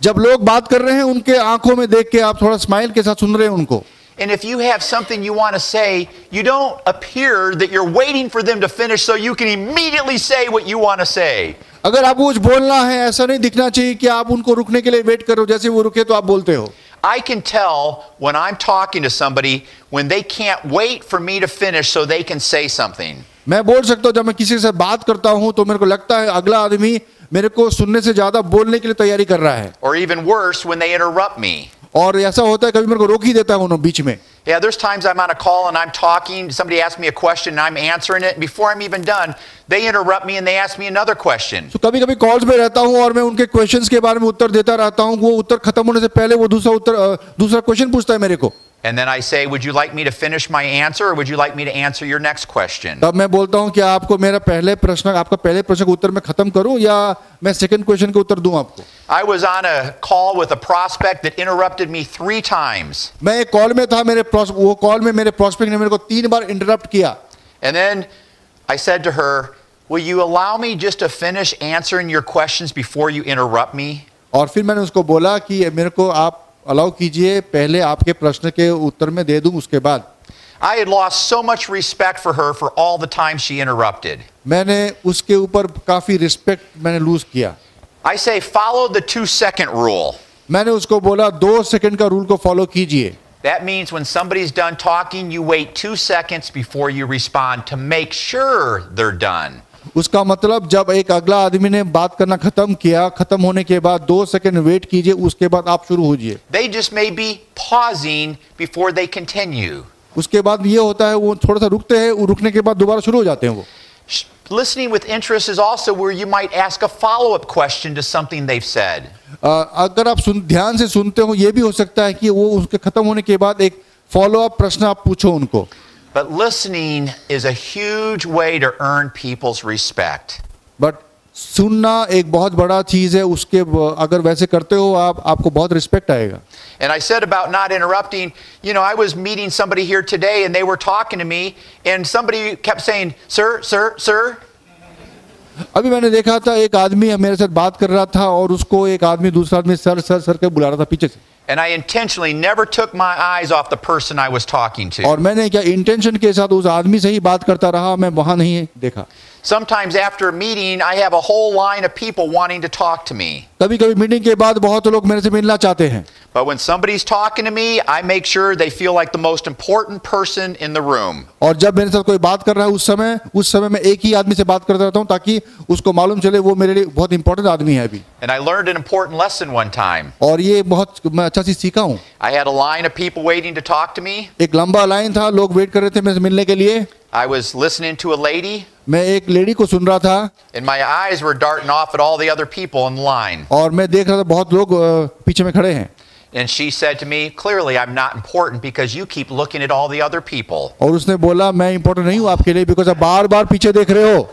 जब लोग बात कर रहे हैं उनके आंखों में देख के आप थोड़ा स्माइल के साथ सुन रहे हैं उनको. And if you have something you want to say, you don't appear that you're waiting for them to finish so you can immediately say what you want to say. अगर आपको कुछ बोलना है ऐसा नहीं दिखना चाहिए कि आप उनको रुकने के लिए वेट करो, जैसे वो रुके तो आप बोलते हो. I can tell when I'm talking to somebody when they can't wait for me to finish so they can say something. मैं बोल सकता हूँ जब मैं किसी से बात करता हूँ तो मेरे को लगता है अगला आदमी मेरे को सुनने से ज्यादा बोलने के लिए तैयारी कर रहा है. Or even worse, when they interrupt me. और ऐसा होता है कभी मेरे को रोक ही देता है उन्होंने बीच में. Yeah, there's times I'm on a call and I'm talking, somebody asks me a question and I'm answering it, and before I'm even done, they interrupt me and they ask me another question. तो कभी कभी calls में रहता हूँ और मैं उनके questions के बारे में उत्तर देता रहता हूँ, वो उत्तर खत्म होने से पहले वो दूसरा क्वेश्चन पूछता है मेरे को. And then I say, would you like me to finish my answer or would you like me to answer your next question? तब मैं बोलता हूँ क्या आपको मेरा आपका पहले प्रश्न का उत्तर मैं खत्म करूँ या मैं सेकंड क्वेश्चन का उत्तर दूँ आपको. I was on a call with a prospect that interrupted me 3 times. मैं एक कॉल में था, वो कॉल में मेरे प्रोस्पेक्ट ने मेरे को 3 बार इंटरप्ट किया. And then I said to her, will you allow me just to finish answering your questions before you interrupt me? और फिर मैंने उसको बोला कि मेरे को आप अलाउ कीजिए पहले आपके प्रश्न के उत्तर में दे दूं उसके बाद. I had lost so much respect for her for all the time she interrupted. मैंने उसके ऊपर काफी रिस्पेक्ट मैंने लूज किया. I say follow the 2-second rule. मैंने उसको बोला 2 सेकंड का रूल को फॉलो कीजिए. That means when somebody's done talking, you wait 2 seconds before you respond to make sure they're done. उसका मतलब जब एक अगला आदमी ने बात करना खत्म किया, खत्म होने के बाद 2 सेकंड वेट कीजिए, उसके बाद आप शुरू होइए. They just may be pausing before they continue. उसके बाद ये होता है वो थोड़ा सा रुकते हैं, रुकने के बाद दोबारा शुरू हो जाते हैं वो. Listening with interest is also where you might ask a follow-up question to something they've said. अगर आप ध्यान से सुनते हो ये भी हो सकता है कि वो उसके खत्म होने के बाद एक फॉलो अप प्रश्न आप पूछो उनको. But listening is a huge way to earn people's respect. But सुनना एक बहुत बड़ा चीज है, उसके अगर वैसे करते हो आपको बहुत रिस्पेक्ट आएगा. And I said about not interrupting, I was meeting somebody here today and they were talking to me and somebody kept saying, sir, sir, sir. अभी मैंने देखा था एक आदमी मेरे साथ बात कर रहा था और उसको एक आदमी दूसरा आदमी सर सर सर के बुला रहा था पीछे से. And I intentionally never took my eyes off the person I was talking to. और मैंने क्या इंटेंशन के साथ उस आदमी से ही बात करता रहा, मैं वहां नहीं देखा. Sometimes after a meeting, I have a whole line of people wanting to talk to me. कभी-कभी मीटिंग के बाद बहुत लोग मेरे से मिलना चाहते हैं. But when somebody's talking to me, I make sure they feel like the most important person in the room. और जब मेरे साथ कोई बात कर रहा है उस समय मैं एक ही आदमी से बात करता रहता हूं ताकि उसको मालूम चले वो मेरे लिए बहुत इंपॉर्टेंट आदमी है अभी. And I learned an important lesson one time. और ये बहुत मैं अच्छा चीज सीखा हूं. I had a line of people waiting to talk to me. एक लंबा लाइन था, लोग वेट कर रहे थे मेरे से मिलने के लिए. I was listening to a lady. मैं एक लेडी को सुन रहा था. And my eyes were darting off at all the other people in the line. और मैं देख रहा था बहुत लोग पीछे में खड़े हैं. And she said to me, clearly I'm not important because you keep looking at all the other people. और उसने बोला मैं इंपॉर्टेंट नहीं हूं आपके लिए बिकॉज़ आप बार-बार पीछे देख रहे हो.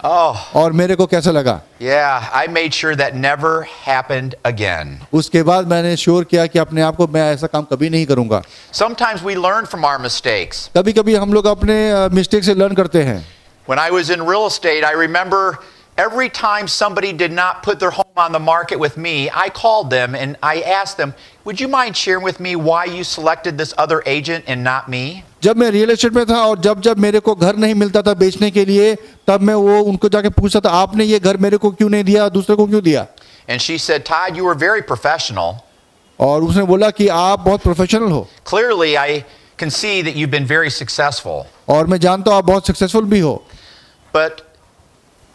Oh. और मेरे को कैसा लगा? Yeah, I made sure that never happened again. उसके बाद मैंने श्योर किया कि अपने आप को मैं ऐसा काम कभी नहीं करूंगा. Sometimes we learn from our mistakes. कभी-कभी हम लोग अपने मिस्टेक से लर्न करते हैं. When I was in real estate, I remember every time somebody did not put their home on the market with me, I called them and I asked them, would you mind sharing with me why you selected this other agent and not me? जब मैं real estate में था और जब मेरे को घर नहीं मिलता था बेचने के लिए, तब मैं वो उनको जाके पूछता था आपने ये घर मेरे को क्यों नहीं दिया, दूसरे को क्यों दिया? And she said, Todd, you were very professional. और उसने बोला कि आप बहुत प्रोफेशनल हो. Clearly, I can see that you've been very successful. और मैं जानता हूं आप बहुत सक्सेसफुल भी हो. But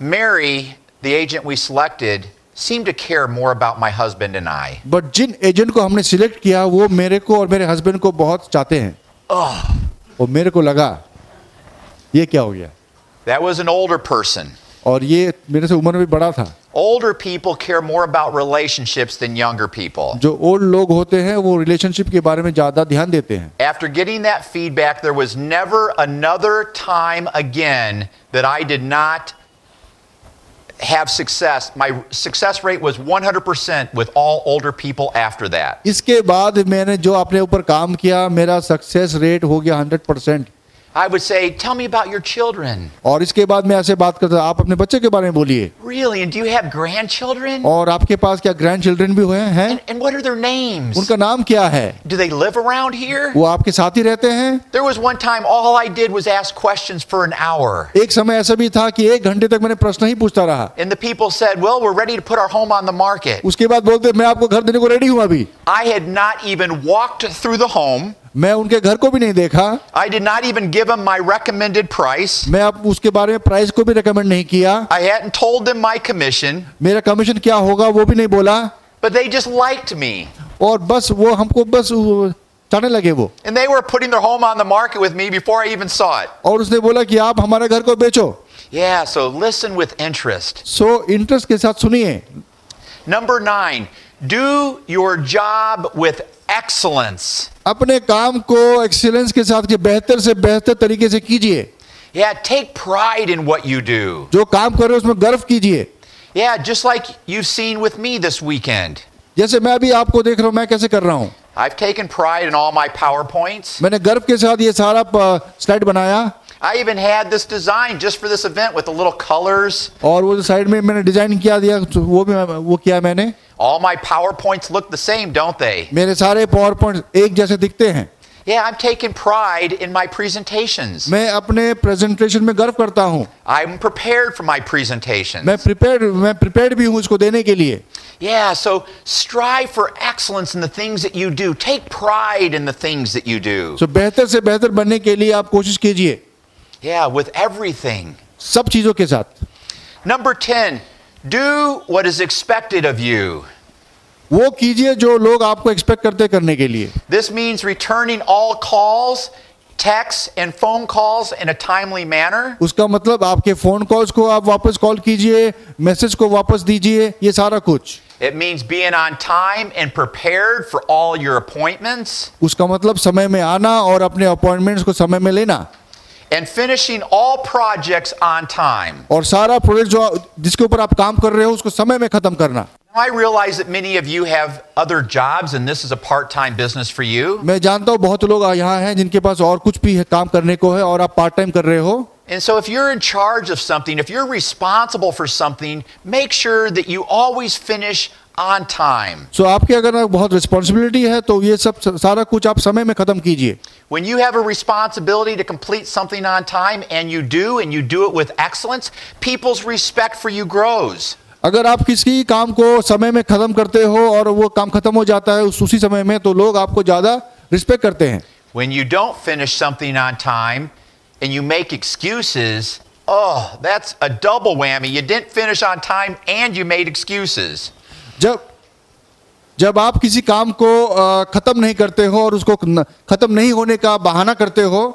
Mary, the agent we selected, seemed to care more about my husband and I. But जिन एजेंट को हमने सिलेक्ट किया वो मेरे को और मेरे हस्बैंड को बहुत चाहते हैं. और मेरे को लगा ये क्या हो गया. That was an older person. और ये मेरे से उम्र में भी बड़ा था. Older people care more about relationships than younger people. जो ओल्ड लोग होते हैं वो रिलेशनशिप के बारे में ज्यादा ध्यान देते हैं. After getting that feedback, there was never another time again that I did not have success. My success rate was 100% with all older people after that. इसके बाद मैंने जो अपने ऊपर काम किया, मेरा सक्सेस रेट हो गया 100%. I would say, tell me about your children. और इसके बाद मैं ऐसे बात करता, आप अपने बच्चे के बारे में बोलिए. Really? And do you have grandchildren? और आपके पास क्या ग्रैंड चिल्ड्रन भी हुए हैं? And what are their names? उनका नाम क्या है? Do they live around here? वो आपके साथ ही रहते हैं? There was one time all I did was ask questions for an hour. एक समय ऐसा भी था कि 1 घंटे तक मैंने प्रश्न ही पूछता रहा. And the people said, well, we're ready to put our home on the market. उसके बाद बोलते, मैं आपको घर देने को रेडी हूं अभी. I had not even walked through the home. मैं उनके घर को भी नहीं देखा. I did not even give them my recommended price. मैं अब उसके बारे में प्राइस को भी रेकमेंड नहीं किया. I hadn't told them my commission. मेरा कमीशन क्या होगा वो भी नहीं बोला. But they just liked me. और बस वो हमको बस चाहने लगे वो. And they were putting their home on the market with me before I even saw it. और उसने बोला कि आप हमारे घर को बेचो. Yeah, so listen with interest. So interest के साथ सुनिए. Number 9, do your job with excellence. अपने काम को एक्सीलेंस के साथ, के बेहतर से बेहतर तरीके से कीजिए. Yeah, take pride in what you do. जो काम कर रहे हो उसमें गर्व कीजिए. Yeah, just like you've seen with me this weekend. जैसे मैं भी आपको देख रहा हूं, मैं कैसे कर रहा हूं. I've taken pride in all my PowerPoints. मैंने गर्व के साथ ये सारा स्लाइड बनाया. I even had this design just for this event with the little colors. और वो साइड में मैंने डिजाइन किया दिया, वो किया मैंने. All my PowerPoints look the same, don't they? मेरे सारे पावर पॉइंट एक जैसे दिखते हैं. Yeah, I'm taking pride in my presentations. मैं अपने प्रेजेंटेशन में गर्व करता हूं. I'm prepared for my presentations. मैं प्रिपेयर्ड भी हूं इसको देने के लिए. Yeah, so strive for excellence in the things that you do. Take pride in the things that you do. So बेहतर से बेहतर बनने के लिए आप कोशिश कीजिए. Yeah, with everything. सब चीजों के साथ. Number 10, do what is expected of you. वो कीजिए जो लोग आपको एक्सपेक्ट करते करने के लिए. This means returning all calls, texts and phone calls in a timely manner. उसका मतलब आपके फोन कॉल्स को आप वापस कॉल कीजिए, मैसेज को वापस दीजिए, ये सारा कुछ. It means being on time and prepared for all your appointments. उसका मतलब समय में आना और अपने अपॉइंटमेंट्स को समय में लेना. And finishing all projects on time. और सारा प्रोजेक्ट जो जिसके ऊपर आप काम कर रहे हो उसको समय में खत्म करना. I realize that many of you have other jobs and this is a part-time business for you. मैं जानता हूँ बहुत लोग यहाँ हैं जिनके पास और कुछ भी है, काम करने को है और आप पार्ट टाइम कर रहे हो. And so if you're in charge of something, if you're responsible for something, make sure that you always finish on time. So आपके अगर बहुत रिस्पॉन्सिबिलिटी है तो ये सब सारा कुछ आप समय में खत्म कीजिए. When you have a responsibility to complete something on time and you do it with excellence, people's respect for you grows. अगर आप किसी काम को समय में खत्म करते हो और वो काम खत्म हो जाता है उसी समय में, तो लोग आपको ज्यादा रिस्पेक्ट करते हैं. When you don't finish something on time and you make excuses, oh, that's a double whammy. You didn't finish on time and you made excuses. जब आप किसी काम को खत्म नहीं करते हो और उसको खत्म नहीं होने का बहाना करते हो.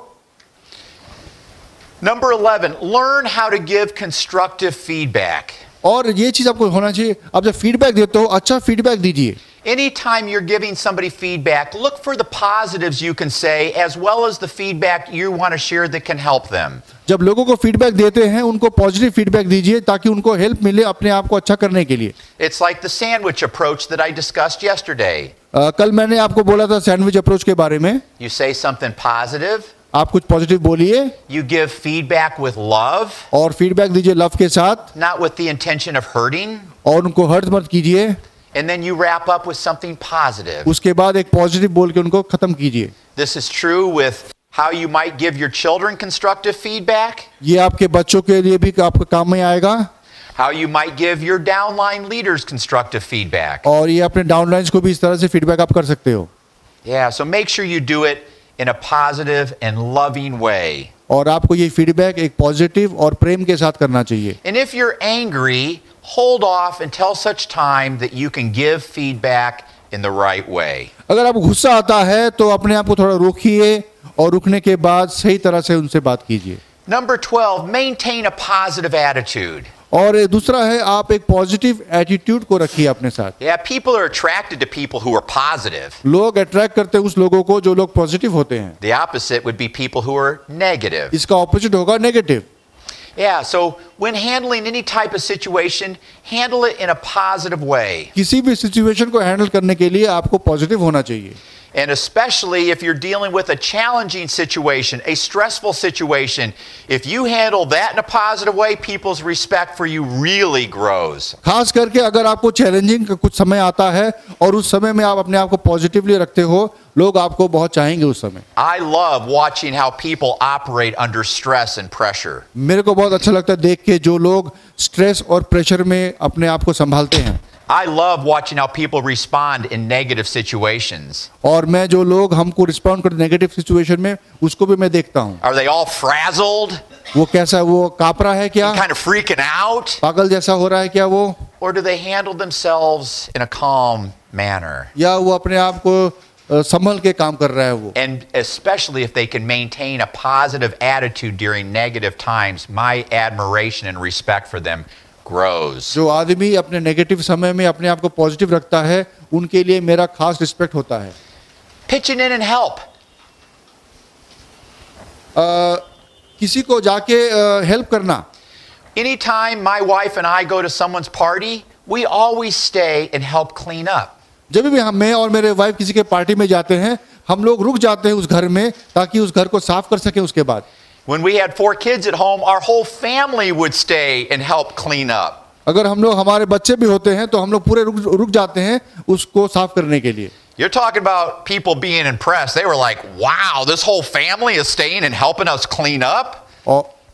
Number 11, learn how to give constructive feedback. और ये चीज आपको होना चाहिए, आप जब फीडबैक देते हो अच्छा फीडबैक दीजिए. Anytime you're giving somebody feedback, look for the positives you can say as well as the feedback you want to share that can help them. जब लोगों को फीडबैक देते हैं उनको पॉजिटिव फीडबैक दीजिए ताकि उनको हेल्प मिले अपने आप को अच्छा करने के लिए. It's like the sandwich approach that I discussed yesterday. कल मैंने आपको बोला था सैंडविच अप्रोच के बारे में. You say something positive. आप कुछ पॉजिटिव बोलिए. You give feedback with love. और फीडबैक दीजिए लव के साथ. Not with the intention of hurting. और उनको हर्ट मत कीजिए. And then you wrap up with something positive. उसके बाद एक पॉजिटिव बोल के उनको खत्म कीजिए. This is true with how you might give your children constructive feedback. ये आपके बच्चों के लिए भी आपके काम में आएगा. How you might give your downline leaders constructive feedback. और ये अपने डाउनलाइंस को भी इस तरह से फीडबैक आप कर सकते हो. Yeah, so make sure you do it in a positive and loving way. और आपको ये फीडबैक एक पॉजिटिव और प्रेम के साथ करना चाहिए. And if you're angry, hold off until such time that you can give feedback in the right way. अगर आपको गुस्सा आता है तो अपने आप को थोड़ा रोकिए और रुकने के बाद सही तरह से उनसे बात कीजिए. Number 12, maintain a positive attitude. और दूसरा है आप एक पॉजिटिव एटीट्यूड को रखिए अपने साथ. Yeah, people are attracted to people who are positive. लोग अट्रैक्ट करते हैं उस लोगों को जो लोग पॉजिटिव होते हैं. The opposite would be people who are negative. इसका ऑपोजिट होगा negative. Yeah, so when handling any type of situation, handle it in a positive way. किसी भी सिचुएशन को हैंडल करने के लिए आपको पॉजिटिव होना चाहिए, And especially if you're dealing with a challenging situation, a stressful situation, if you handle that in a positive way, people's respect for you really grows. खास करके अगर आपको चैलेंजिंग कुछ समय आता है और उस समय में आप अपने आप को पॉजिटिवली रखते हो, लोग आपको बहुत चाहेंगे उस समय. I love watching how people operate under stress and pressure. मेरे को बहुत अच्छा लगता है देख के जो लोग स्ट्रेस और प्रेशर में अपने आप को संभालते हैं. I love watching how people respond in negative situations. और मैं जो लोग हमको रिस्पॉन्ड करते नेगेटिव सिचुएशन में उसको भी मैं देखता हूँ. Are they all frazzled? वो कैसा, वो काँप रहा है क्या, Kind of freaking out? पागल जैसा हो रहा है क्या वो, Or do they handle themselves in a calm manner? या वो अपने आप को संभल के काम कर रहा है वो. And especially if they can maintain a positive attitude during negative times, my admiration and respect for them grows. जो आदमी अपने नेगेटिव समय में अपने आप को पॉजिटिव रखता है, उनके लिए मेरा खास रिस्पेक्ट होता है. Pitching in and help. किसी को जाके हेल्प करना. Anytime my wife and I go to someone's party, we always stay and help clean up. जब भी मैं और मेरे वाइफ किसी के पार्टी में जाते हैं, हम लोग रुक जाते हैं उस घर में ताकि उस घर को साफ कर सकें. उसके बाद When we had 4 kids at home, our whole family would stay and help clean up. अगर हम लोग, हमारे बच्चे भी होते हैं तो हम लोग पूरे रुक जाते हैं उसको साफ करने के लिए. You're talking about people being impressed. They were like, wow, this whole family is staying and helping us clean up.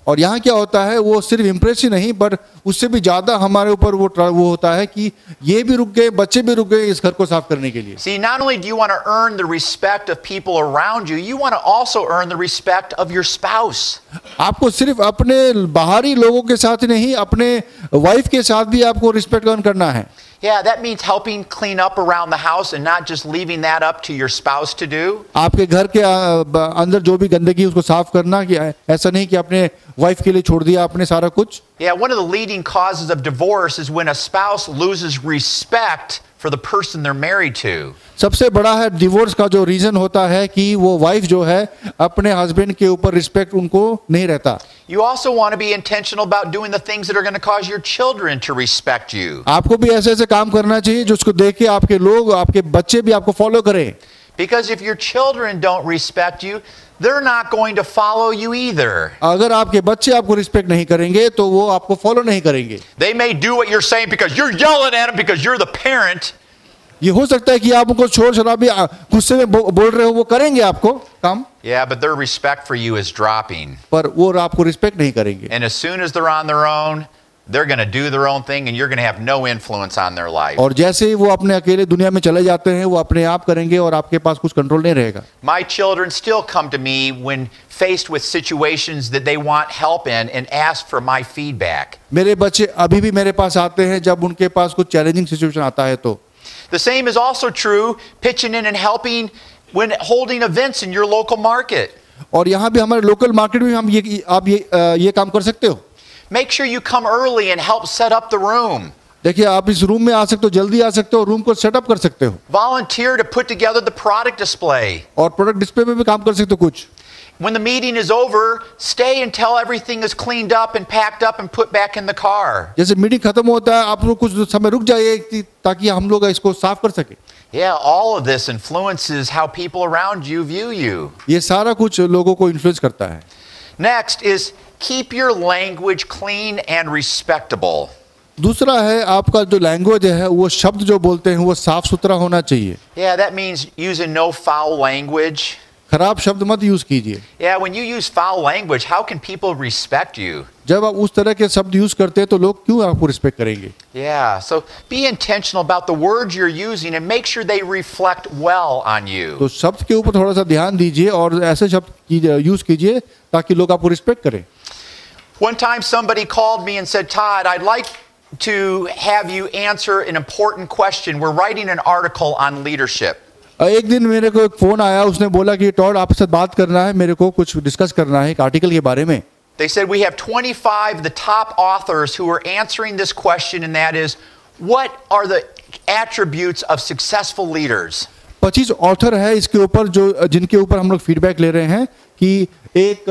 और यहाँ क्या होता है, वो सिर्फ इम्प्रेस ही नहीं पर उससे भी ज़्यादा हमारे ऊपर वो होता है कि ये भी रुक गए, बच्चे भी रुक गए इस घर को साफ करने के लिए. See, not only do you want to earn the respect of people around you, you want to also earn the respect of your spouse. आपको सिर्फ अपने बाहरी लोगों के साथ ही नहीं, अपने वाइफ के साथ भी आपको रिस्पेक्ट अर्न करना है. Yeah, that means helping clean up around the house and not just leaving that up to your spouse to do. आपके घर के अंदर जो भी गंदगी उसको साफ करना, कि ऐसा नहीं कि अपने वाइफ के लिए छोड़ दिया आपने सारा कुछ. Yeah, one of the leading causes of divorce is when a spouse loses respect for the person they're married to. सबसे बड़ा है डिवोर्स का जो रीजन होता है कि वो वाइफ जो है अपने हस्बैंड के ऊपर रिस्पेक्ट उनको नहीं रहता. You also want to be intentional about doing the things that are going to cause your children to respect you. आपको भी ऐसे ऐसे काम करना चाहिए जिसको देख के आपके लोग, आपके बच्चे भी आपको फॉलो करें. Because if your children don't respect you, they're not going to follow you either. अगर आपके बच्चे आपको रिस्पेक्ट नहीं करेंगे तो वो आपको फॉलो नहीं करेंगे. They may do what you're saying because you're yelling at them because you're the parent. ये हो सकता है कि आप उनको शोर शराबी गुस्से में बोल रहे हो, वो करेंगे आपको काम. Yeah, but their respect for you is dropping. पर वो आपको रिस्पेक्ट नहीं करेंगे. And as soon as they're on their own, they're going to do their own thing and you're going to have no influence on their life. और जैसे ही वो अपने अकेले दुनिया में चले जाते हैं, वो अपने आप करेंगे और आपके पास कुछ कंट्रोल नहीं रहेगा. My children still come to me when faced with situations that they want help in and ask for my feedback. मेरे बच्चे अभी भी मेरे पास आते हैं जब उनके पास कुछ चैलेंजिंग सिचुएशन आता है तो. The same is also true pitching in and helping when holding events in your local market. और यहाँ भी हमारे लोकल मार्केट में हम आप ये काम कर सकते हो. Make sure you come early and help set up the room. देखिए, आप इस रूम में आ सकते हो, जल्दी आ सकते हो, रूम को सेटअप कर सकते हो. Volunteer to put together the product display. और प्रोडक्ट डिस्प्ले में भी काम कर सकते हो कुछ. When the meeting is over, stay until everything is cleaned up and packed up and put back in the car. जैसे मीटिंग खत्म होता है, आप लोग कुछ समय रुक जाइए ताकि हम लोग इसको साफ कर सके. Yeah, all of this influences how people around you view you. ये सारा कुछ लोगों को इन्फ्लुएंस करता है. Next is keep your language clean and respectable. दूसरा है आपका जो लैंग्वेज है, वो शब्द जो बोलते हैं वो साफ सुथरा होना चाहिए. Yeah, that means using no foul language. खराब शब्द मत यूज कीजिए. Yeah, when you use foul language, how can people respect you? जब आप उस तरह के शब्द यूज करते हैं तो लोग क्यों आपको रिस्पेक्ट करेंगे. Yeah, so be intentional about the words you're using and make sure they reflect well on you. तो शब्द के ऊपर थोड़ा सा ध्यान दीजिए और ऐसे शब्द यूज कीजिए ताकि लोग आपको रिस्पेक्ट करें. One time somebody called me and said, Todd, I'd like to have you answer an important question. We're writing an article on leadership. एक दिन मेरे को एक फोन आया, उसने बोला कि टॉड आपसे बात करना है, मेरे को कुछ डिस्कस करना है एक आर्टिकल के बारे में. They said we have 25 of the top authors who are answering this question, and that is, what are the attributes of successful leaders? 25 author है इसके ऊपर जो जिनके ऊपर हम लोग फीडबैक ले रहे हैं कि एक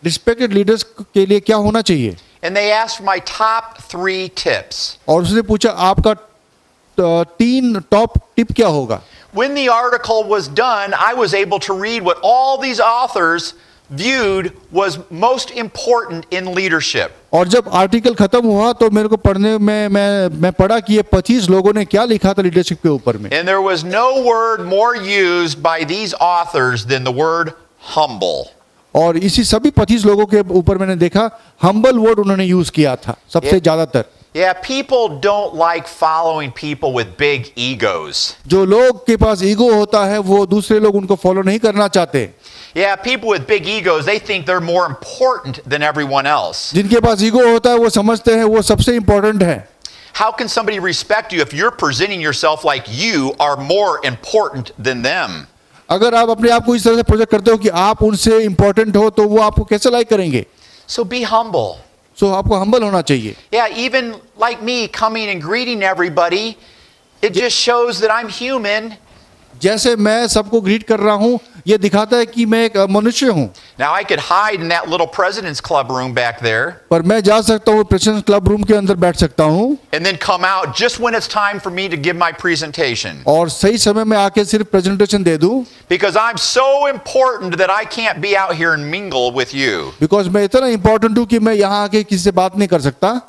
रिस्पेक्टेड लीडर्स के लिए क्या होना चाहिए? And they asked for my top 3 tips. और उसने पूछा आपका 3 टॉप टिप क्या होगा? When the article was done, I was able to read what all these authors viewed was most important in leadership. और जब आर्टिकल खत्म हुआ तो मेरे को पढ़ने में मैं पढ़ा कि ये 25 लोगों ने क्या लिखा था लीडरशिप के ऊपर में. And there was no word more used by these authors than the word humble. और इसी सभी 25 लोगों के ऊपर मैंने देखा हम्बल वर्ड उन्होंने यूज किया था सबसे ज्यादातर. Yeah, people don't like following people with big egos. जो लोग के पास ईगो होता है वो दूसरे लोग उनको फॉलो नहीं करना चाहते. Yeah, people with big egos, they think they're more important than everyone else. जिनके पास ईगो होता है वो समझते हैं वो सबसे इंपॉर्टेंट है. How can somebody respect you if you're presenting yourself like you are more important than them? अगर आप अपने आप को इस तरह से प्रोजेक्ट करते हो कि आप उनसे इंपॉर्टेंट हो तो वो आपको कैसे लाइक करेंगे? So be humble. सो आपको हम्बल होना चाहिए. Yeah, even like me coming and greeting everybody, it just shows that I'm human. जैसे मैं सबको ग्रीट कर रहा हूँ ये दिखाता है कि मैं एक मनुष्य हूँ. Now I could hide in that little President's Club room back there. पर मैं जा सकता हूँ प्रेसिडेंट्स क्लब रूम के अंदर बैठ सकता हूँ. And then come out just when it's time for me to give my presentation. और सही समय में आके सिर्फ प्रेजेंटेशन दे दूँ. Because I'm so important that I can't be out here and mingle with you. Because मैं इतना इम्पोर्टेंट हूँ कि मैं यहाँ आके किसी से बात नहीं कर सकता.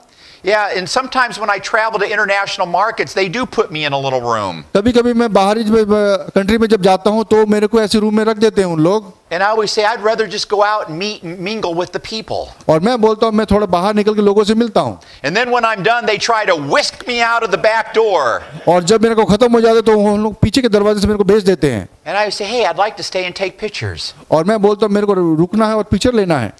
Yeah, and sometimes when I travel to international markets, they do put me in a little room. कभी-कभी मैं बाहरी कंट्री में जब जाता हूँ तो मेरे को ऐसे रूम में रख देते हैं उन लोग. And I always say I'd rather just go out and meet and mingle with the people. और मैं बोलता हूँ मैं थोड़ा बाहर निकल के लोगों से मिलता हूँ. And then when I'm done, they try to whisk me out of the back door. और जब मेरे को खत्म हो जाता है तो वो लोग पीछे के दरवाजे से मेरे को भेज देते हैं. And I say, hey, I'd like to stay and take pictures. और मैं बोलता हूँ मेरे को रुकना है और पिक्चर लेना है.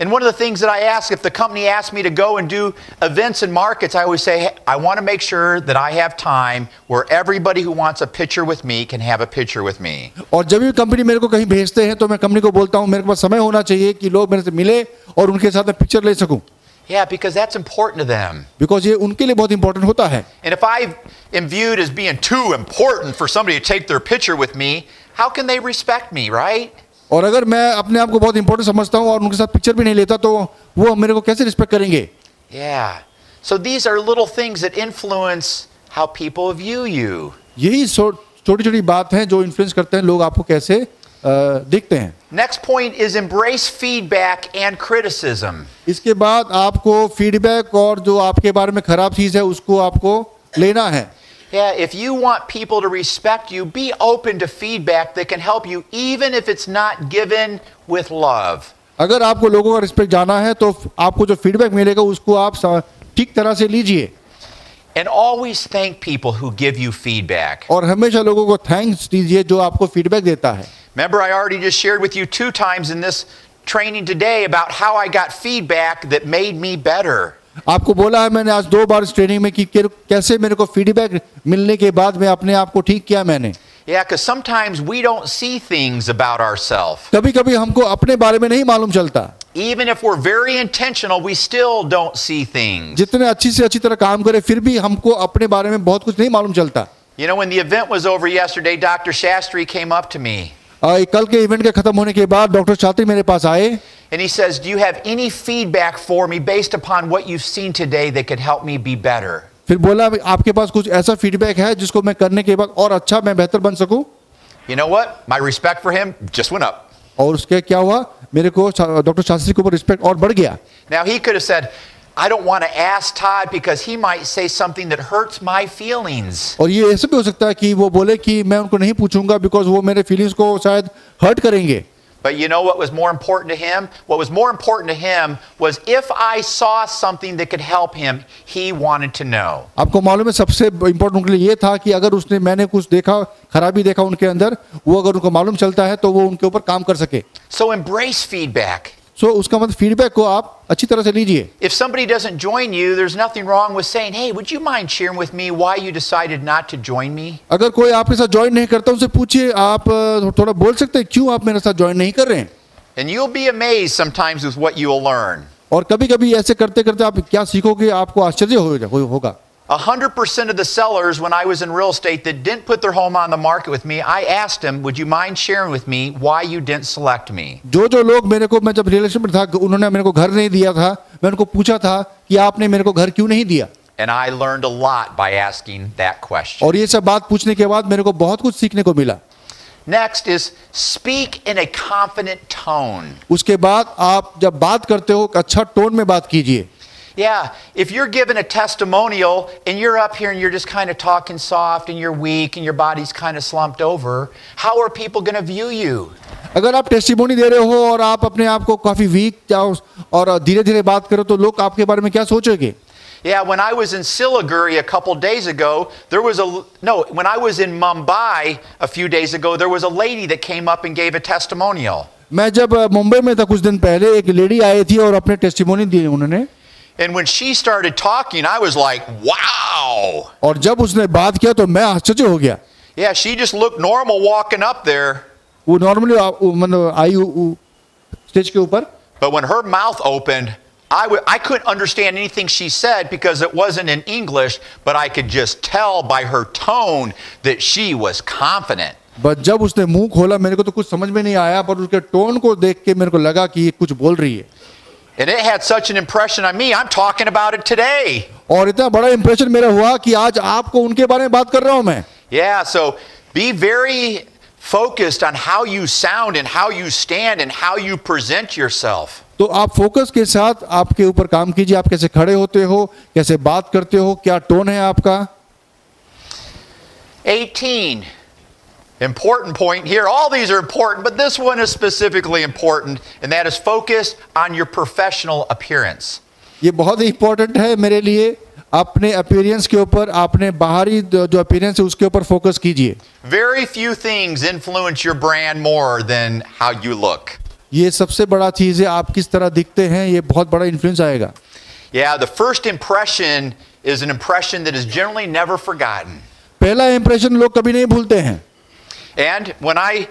And one of the things that I ask, if the company asks me to go and do events and markets, I always say, hey, I want to make sure that I have time where everybody who wants a picture with me can have a picture with me. और जब भी company मेरे को कहीं भेजते हैं तो मैं कंपनी को बोलता हूँ मेरे पास समय होना चाहिए कि लोग मेरे से मिले और उनके साथ मैं पिक्चर ले सकूँ. Yeah, because that's important to them. Because ये उनके लिए बहुत important होता है. And if I am viewed as being too important for somebody to take their picture with me, how can they respect me, right? और अगर मैं अपने आप को बहुत इंपॉर्टेंट समझता हूँ और उनके साथ पिक्चर भी नहीं लेता तो वो मेरे को कैसे रिस्पेक्ट करेंगे? Yeah. So these are little things that influence how people view you. यही छोटी-छोटी बात है जो इन्फ्लुएंस करते हैं लोग आपको कैसे देखते हैं. Next point is embrace feedback and criticism. इसके बाद आपको फीडबैक और जो आपके बारे में खराब चीज है उसको आपको लेना है. Yeah, if you want people to respect you, be open to feedback that can help you, even if it's not given with love. अगर आपको लोगों का रिस्पेक्ट जाना है तो आपको जो फीडबैक मिलेगा उसको आप ठीक तरह से लीजिए. And always thank people who give you feedback. और हमेशा लोगों को थैंक्स दीजिए जो आपको फीडबैक देता है. Remember, I already just shared with you 2 times in this training today about how I got feedback that made me better. आपको बोला है मैंने आज 2 बार इस ट्रेनिंग में कि कैसे मेरे को फीडबैक मिलने के बाद मैं अपने आप को ठीक किया मैंने. Yeah, because sometimes we don't see things about ourselves. कभी-कभी हमको अपने बारे में नहीं मालूम चलता. Even if we're very intentional, we still don't see things. जितने अच्छी से अच्छी तरह काम करें फिर भी हमको अपने बारे में बहुत कुछ नहीं मालूम चलता. You know, when the event was over yesterday, Dr. Shastri came up to me. कल के इवेंट के खत्म होने के बाद डॉक्टर शास्त्री मेरे पास आए. And he says, do you have any feedback for me based upon what you've seen today that could help me be better? फिर बोला आपके पास कुछ ऐसा फीडबैक है जिसको मैं करने के बाद और अच्छा मैं बेहतर बन सकूं? You know what? My respect for him just went up. और उसके क्या हुआ मेरे को डॉक्टर शास्त्री के ऊपर रिस्पेक्ट और बढ़ गया. Now he could have said, I don't want to ask Todd because he might say something that hurts my feelings. और ये ऐसे भी हो सकता है कि वो बोले कि मैं उनको नहीं पूछूंगा बिकॉज वो मेरे फीलिंग्स को शायद हर्ट करेंगे. But you know what was more important to him? What was more important to him was if I saw something that could help him, he wanted to know. आपको मालूम है सबसे important उनके लिए ये था कि अगर उसने मैंने कुछ देखा खराबी देखा उनके अंदर वो अगर उनको मालूम चलता है तो वो उनके ऊपर काम कर सके. So embrace feedback. So उसका मतलब फीडबैक को आप अच्छी तरह से लीजिए. If somebody doesn't join you, there's nothing wrong with saying, hey, would you mind sharing with me why you decided not to join me? अगर कोई आपके साथ ज्वाइन नहीं करता उनसे पूछिए आप थोड़ा बोल सकते हैं क्यों आप मेरे साथ ज्वाइन नहीं कर रहे हैं. And you'll be amazed sometimes with what you'll learn. और कभी-कभी ऐसे करते करते आप क्या सीखोगे आपको आश्चर्य होगा. 100% of the sellers when I was in real estate that didn't put their home on the market with me, I asked them, would you mind sharing with me why you didn't select me? जो लोग मेरे को, मैं जब real estate में था, उन्होंने मेरे को घर नहीं दिया था, मैं उनको पूछा था कि आपने मेरे को घर क्यों नहीं दिया? And I learned a lot by asking that question. और ये सब बात पूछने के बाद मेरे को बहुत कुछ सीखने को मिला. Next is speak in a confident tone. उसके बाद आप जब बात करते हो अच्छा टोन में बात कीजिए. Yeah, if you're giving a testimonial and you're up here and you're just kind of talking soft and you're weak and your body's kind of slumped over, how are people going to view you? अगर आप testimony दे रहे हो और आप अपने आप को काफी वीक जाओ और धीरे-धीरे बात करो तो लोग आपके बारे में क्या सोचेंगे? Yeah, when I was in Siliguri a couple days ago, when I was in Mumbai a few days ago, there was a lady that came up and gave a testimonial. मैं जब मुंबई में था कुछ दिन पहले एक लेडी आई थी और अपने टेस्टिमोनी दिए उन्होंने. And when she started talking, I was like, wow. और जब उसने बात किया तो मैं आश्चर्य हो गया. Yeah, she just looked normal walking up there. वो नॉर्मली मतलब आई स्टेज के ऊपर. But when her mouth opened, I couldn't understand anything she said because it wasn't in English, but I could just tell by her tone that she was confident. बस जब उसने मुंह खोला मेरे को तो कुछ समझ में नहीं आया, पर उसके टोन को देख के मेरे को लगा कि ये कुछ बोल रही है. And it had such an impression on me. I'm talking about it today. और इतना बड़ा इंप्रेशन मेरा हुआ कि आज आपको उनके बारे में बात कर रहा हूं मैं. Yeah, so be very focused on how you sound and how you stand and how you present yourself. तो आप फोकस के साथ आपके ऊपर काम कीजिए. आप कैसे खड़े होते हो, कैसे बात करते हो, क्या टोन है आपका. 18. Important point here. All these are important, but this one is specifically important, and that is focus on your professional appearance. ये बहुत ही इंपॉर्टेंट है मेरे लिए. अपने अपीयरेंस के ऊपर, अपने बाहरी जो अपीयरेंस है उसके ऊपर फोकस कीजिए. Very few things influence your brand more than how you look. ये सबसे बड़ा चीज है. आप किस तरह दिखते हैं, ये बहुत बड़ा इन्फ्लुएंस आएगा. Yeah, the first impression is an impression that is generally never forgotten. पहला इंप्रेशन लोग कभी नहीं भूलते हैं. And when I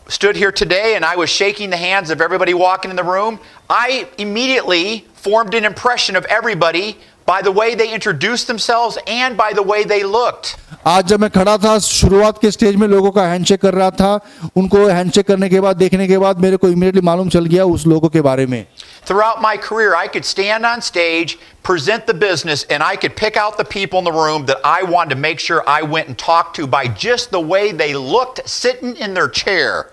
stood here today and I was shaking the hands of everybody walking in the room, I immediately formed an impression of everybody by the way they introduced themselves and by the way they looked. आज जब मैं खड़ा था शुरुआत के stage में लोगों का हैंडशेक कर रहा था, उनको हैंडशेक करने के बाद देखने के बाद मेरे को इमीडिएटली मालूम चल गया उस लोगों के बारे में. Throughout my career, I could stand on stage, present the business, and I could pick out the people in the room that I wanted to make sure I went and talked to by just the way they looked sitting in their chair.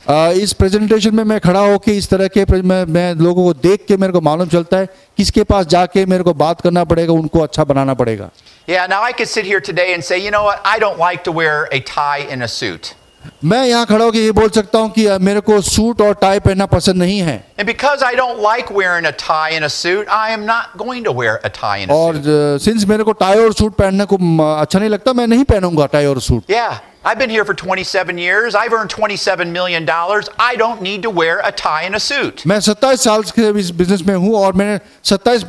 इस presentation में मैं खड़ा होकर इस तरह के मैं लोगों को देख के मेरे को मालूम चलता है किसके पास जाके मेरे को बात करना पड़ेगा, उनको अच्छा बनाना पड़ेगा. Yeah, now I could sit here today and say, you know what, I don't like to wear a tie and a suit. मैं यहाँ खड़ा होकर ये बोल सकता हूँ कि मेरे को सूट और टाई पहनना पसंद नहीं है. And because I don't like wearing a tie and a suit, I am not going to wear a tie and a और suit. सिंस मेरे को टाई और सूट पहनने को अच्छा नहीं लगता, मैं नहीं पहनूंगा टाई और suit. Yeah, I've been here for 27 years. I've earned $27 million. I don't need to wear a tie and a suit. मैं 27 साल से इस बिजनेस में हूँ और मैंने 27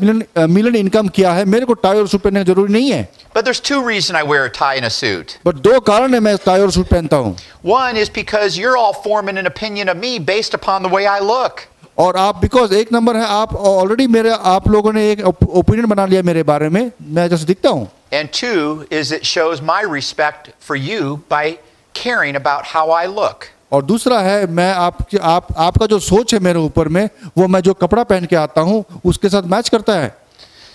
मिलियन इनकम किया है. मेरे को टाई और सूट पहनने की जरूरी नहीं है. But there's two reasons I wear a tie and a suit. But दो कारण है मैं टाई और सूट पहनता हूँ. One is because you're all forming an opinion of me based upon the way I look. और आप बिकॉज एक नंबर है आप ऑलरेडी मेरे आप लोगों ने एक ओपिनियन बना लिया मेरे बारे में, मैं जैसे दिखता हूँ. And two is it shows my respect for you by caring about how I look. और दूसरा है मैं आपका जो सोच है मेरे ऊपर में वो मैं जो कपड़ा पहन के आता हूँ उसके साथ मैच करता है.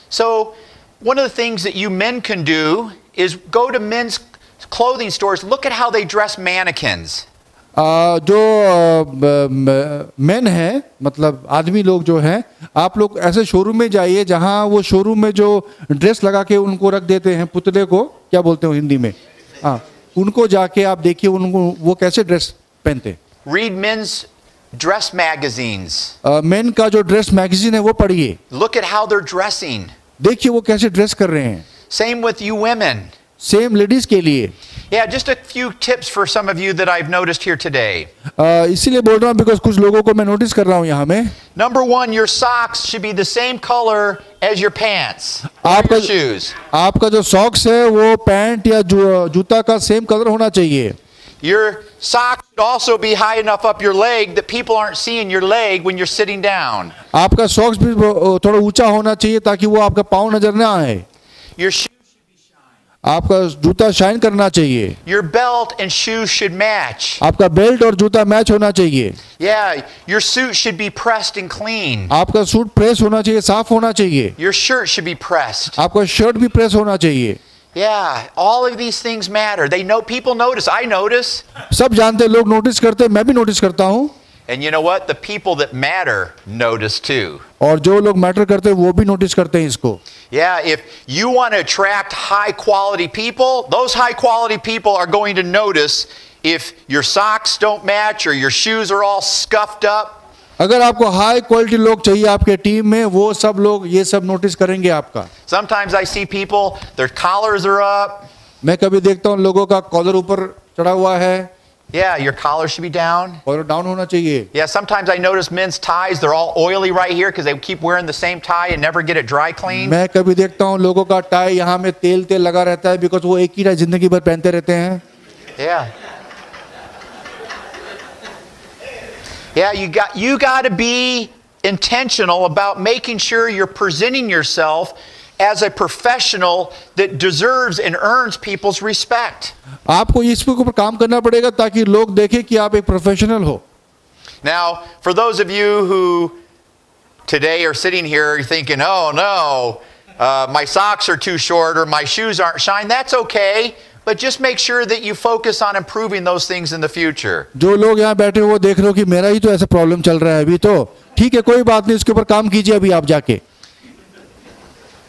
So one of the things that you men can do is go to men's clothing stores, look at how they dress mannequins. जो मेन है मतलब आदमी लोग जो हैं, आप लोग ऐसे शोरूम में जाइए जहां वो शोरूम में जो ड्रेस लगा के उनको रख देते हैं, पुतले को क्या बोलते हो हिंदी में, हाँ, उनको जाके आप देखिए उनको वो कैसे ड्रेस पहनते. Read men's dress magazines. Main का जो ड्रेस मैगजीन है वो पढ़िए. Look at how they're dressing. देखिए वो कैसे ड्रेस कर रहे हैं. Same with you women. Same ladies के लिए. Yeah, just a few tips for some of you that I've noticed here today. इसीलिए बोल रहा हूँ बिकॉज कुछ लोगों को मैं नोटिस कर रहा हूँ यहाँ में. Number one, your socks should be the same color as your pants or your shoes. आपका जो सॉक्स है वो पैंट या जूता का सेम कलर होना चाहिए. Your socks should also be high enough up your leg that people aren't seeing your leg when you're sitting down. आपका सॉक्स भी थोड़ा ऊंचा होना चाहिए ताकि वो आपका पाँव नजर ना आए. Your shoes should be आपका जूता शाइन करना चाहिए. Your belt and shoes should match. आपका बेल्ट और जूता मैच होना चाहिए. Yeah, your suit should be pressed and clean. आपका सूट प्रेस होना चाहिए, साफ होना चाहिए. Your shirt should be pressed. आपका शर्ट भी प्रेस होना चाहिए. Yeah, all of these things matter. They know, people notice. I notice. सब जानते हैं, लोग नोटिस करते हैं, मैं भी नोटिस करता हूँ. And you know what? The people that matter notice too. और जो लोग मैटर करते हैं वो भी नोटिस करते हैं इसको. Yeah, if you want to attract high quality people, those high quality people are going to notice if your socks don't match or your shoes are all scuffed up. अगर आपको high quality लोग चाहिए आपके team में, वो सब लोग ये सब नोटिस करेंगे आपका. Sometimes I see people, their collars are up. मैं कभी देखता हूँ लोगों का कॉलर ऊपर चढ़ा हुआ है. Yeah, your collar should be down. Collar down होना चाहिए. Yeah, sometimes I notice men's ties, they're all oily right here because they keep wearing the same tie and never get it dry cleaned. मैं कभी देखता हूँ लोगों का tie यहाँ में तेल तेल लगा रहता है, बिकॉज वो एक ही टाई जिंदगी भर पहनते रहते हैं. Yeah. Yeah, you got to be intentional about making sure you're presenting yourself as a professional that deserves and earns people's respect. आपको इस ऊपर काम करना पड़ेगा ताकि लोग देखें कि आप एक प्रोफेशनल हो. Now, for those of you who today are sitting here thinking, "Oh no, my socks are too short or my shoes aren't shine," that's okay. But just make sure that you focus on improving those things in the future. जो लोग यहाँ बैठे हो वो देख रहे हो कि मेरा ही तो ऐसा प्रॉब्लम चल रहा है अभी, तो ठीक है, कोई बात नहीं, इसके ऊपर काम कीजिए अभी आप जाके.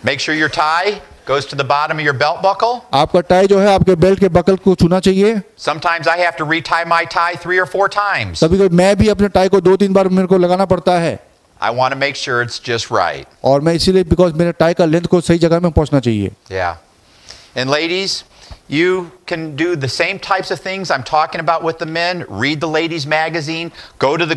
Make sure your tie goes to the bottom of your belt buckle. आपका टाई जो है आपके बेल्ट के बकल को छूना चाहिए. Sometimes I have to retie my tie 3 or 4 times. कभी-कभी मैं भी अपने टाई को 2-3 बार मेरे को लगाना पड़ता है. I want to make sure it's just right. और मैं इसीलिए, बिकॉज मेरे टाई का लेंथ को सही जगह में पहुंचना चाहिए. Yeah. And ladies, you can do the same types of things I'm talking about with the men. Read the ladies magazine, go to the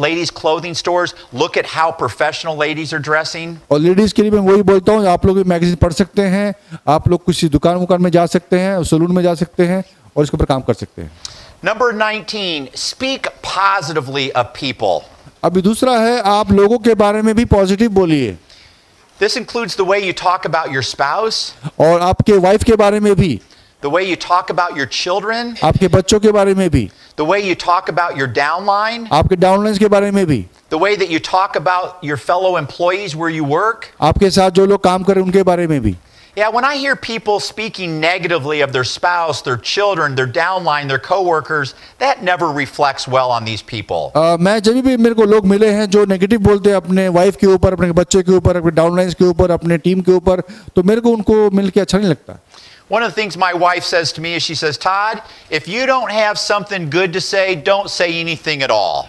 ladies clothing stores, look at how professional ladies are dressing. और ladies के लिए मैं वही बोलता हूँ, आप लोग magazine पढ़ सकते हैं, आप लोग किसी दुकान में जा सकते हैं, सैलून में जा सकते हैं और इसके ऊपर काम कर सकते हैं. Number 19, speak positively of people. अभी दूसरा है, आप लोगों के बारे में भी पॉजिटिव बोलिए. This includes the way you talk about your spouse, और आपके वाइफ के बारे में भी, the way you talk about your children, आपके बच्चों के बारे में भी, the way you talk about your downline, आपके डाउनलाइंस के बारे में भी, the way that you talk about your fellow employees where you work. आपके साथ जो लोग काम करें उनके बारे में भी. Yeah, when I hear people speaking negatively of their spouse, their children, their downline, their coworkers, that never reflects well on these people. मैं जब भी मेरे को लोग मिले हैं जो नेगेटिव बोलते हैं अपने वाइफ के ऊपर, अपने बच्चे के ऊपर, अपने डाउनलाइंस के ऊपर, अपने टीम के ऊपर, तो मेरे को उनको मिलके अच्छा नहीं लगता. One of the things my wife says to me is, she says, "Todd, if you don't have something good to say, don't say anything at all."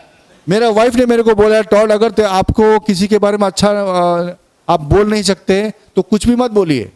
मेरा वाइफ ने मेरे को बोला, टॉड, अगर आपको किसी के बारे में अच्छा आप बोल नहीं सकते तो कुछ भी मत बोलिए.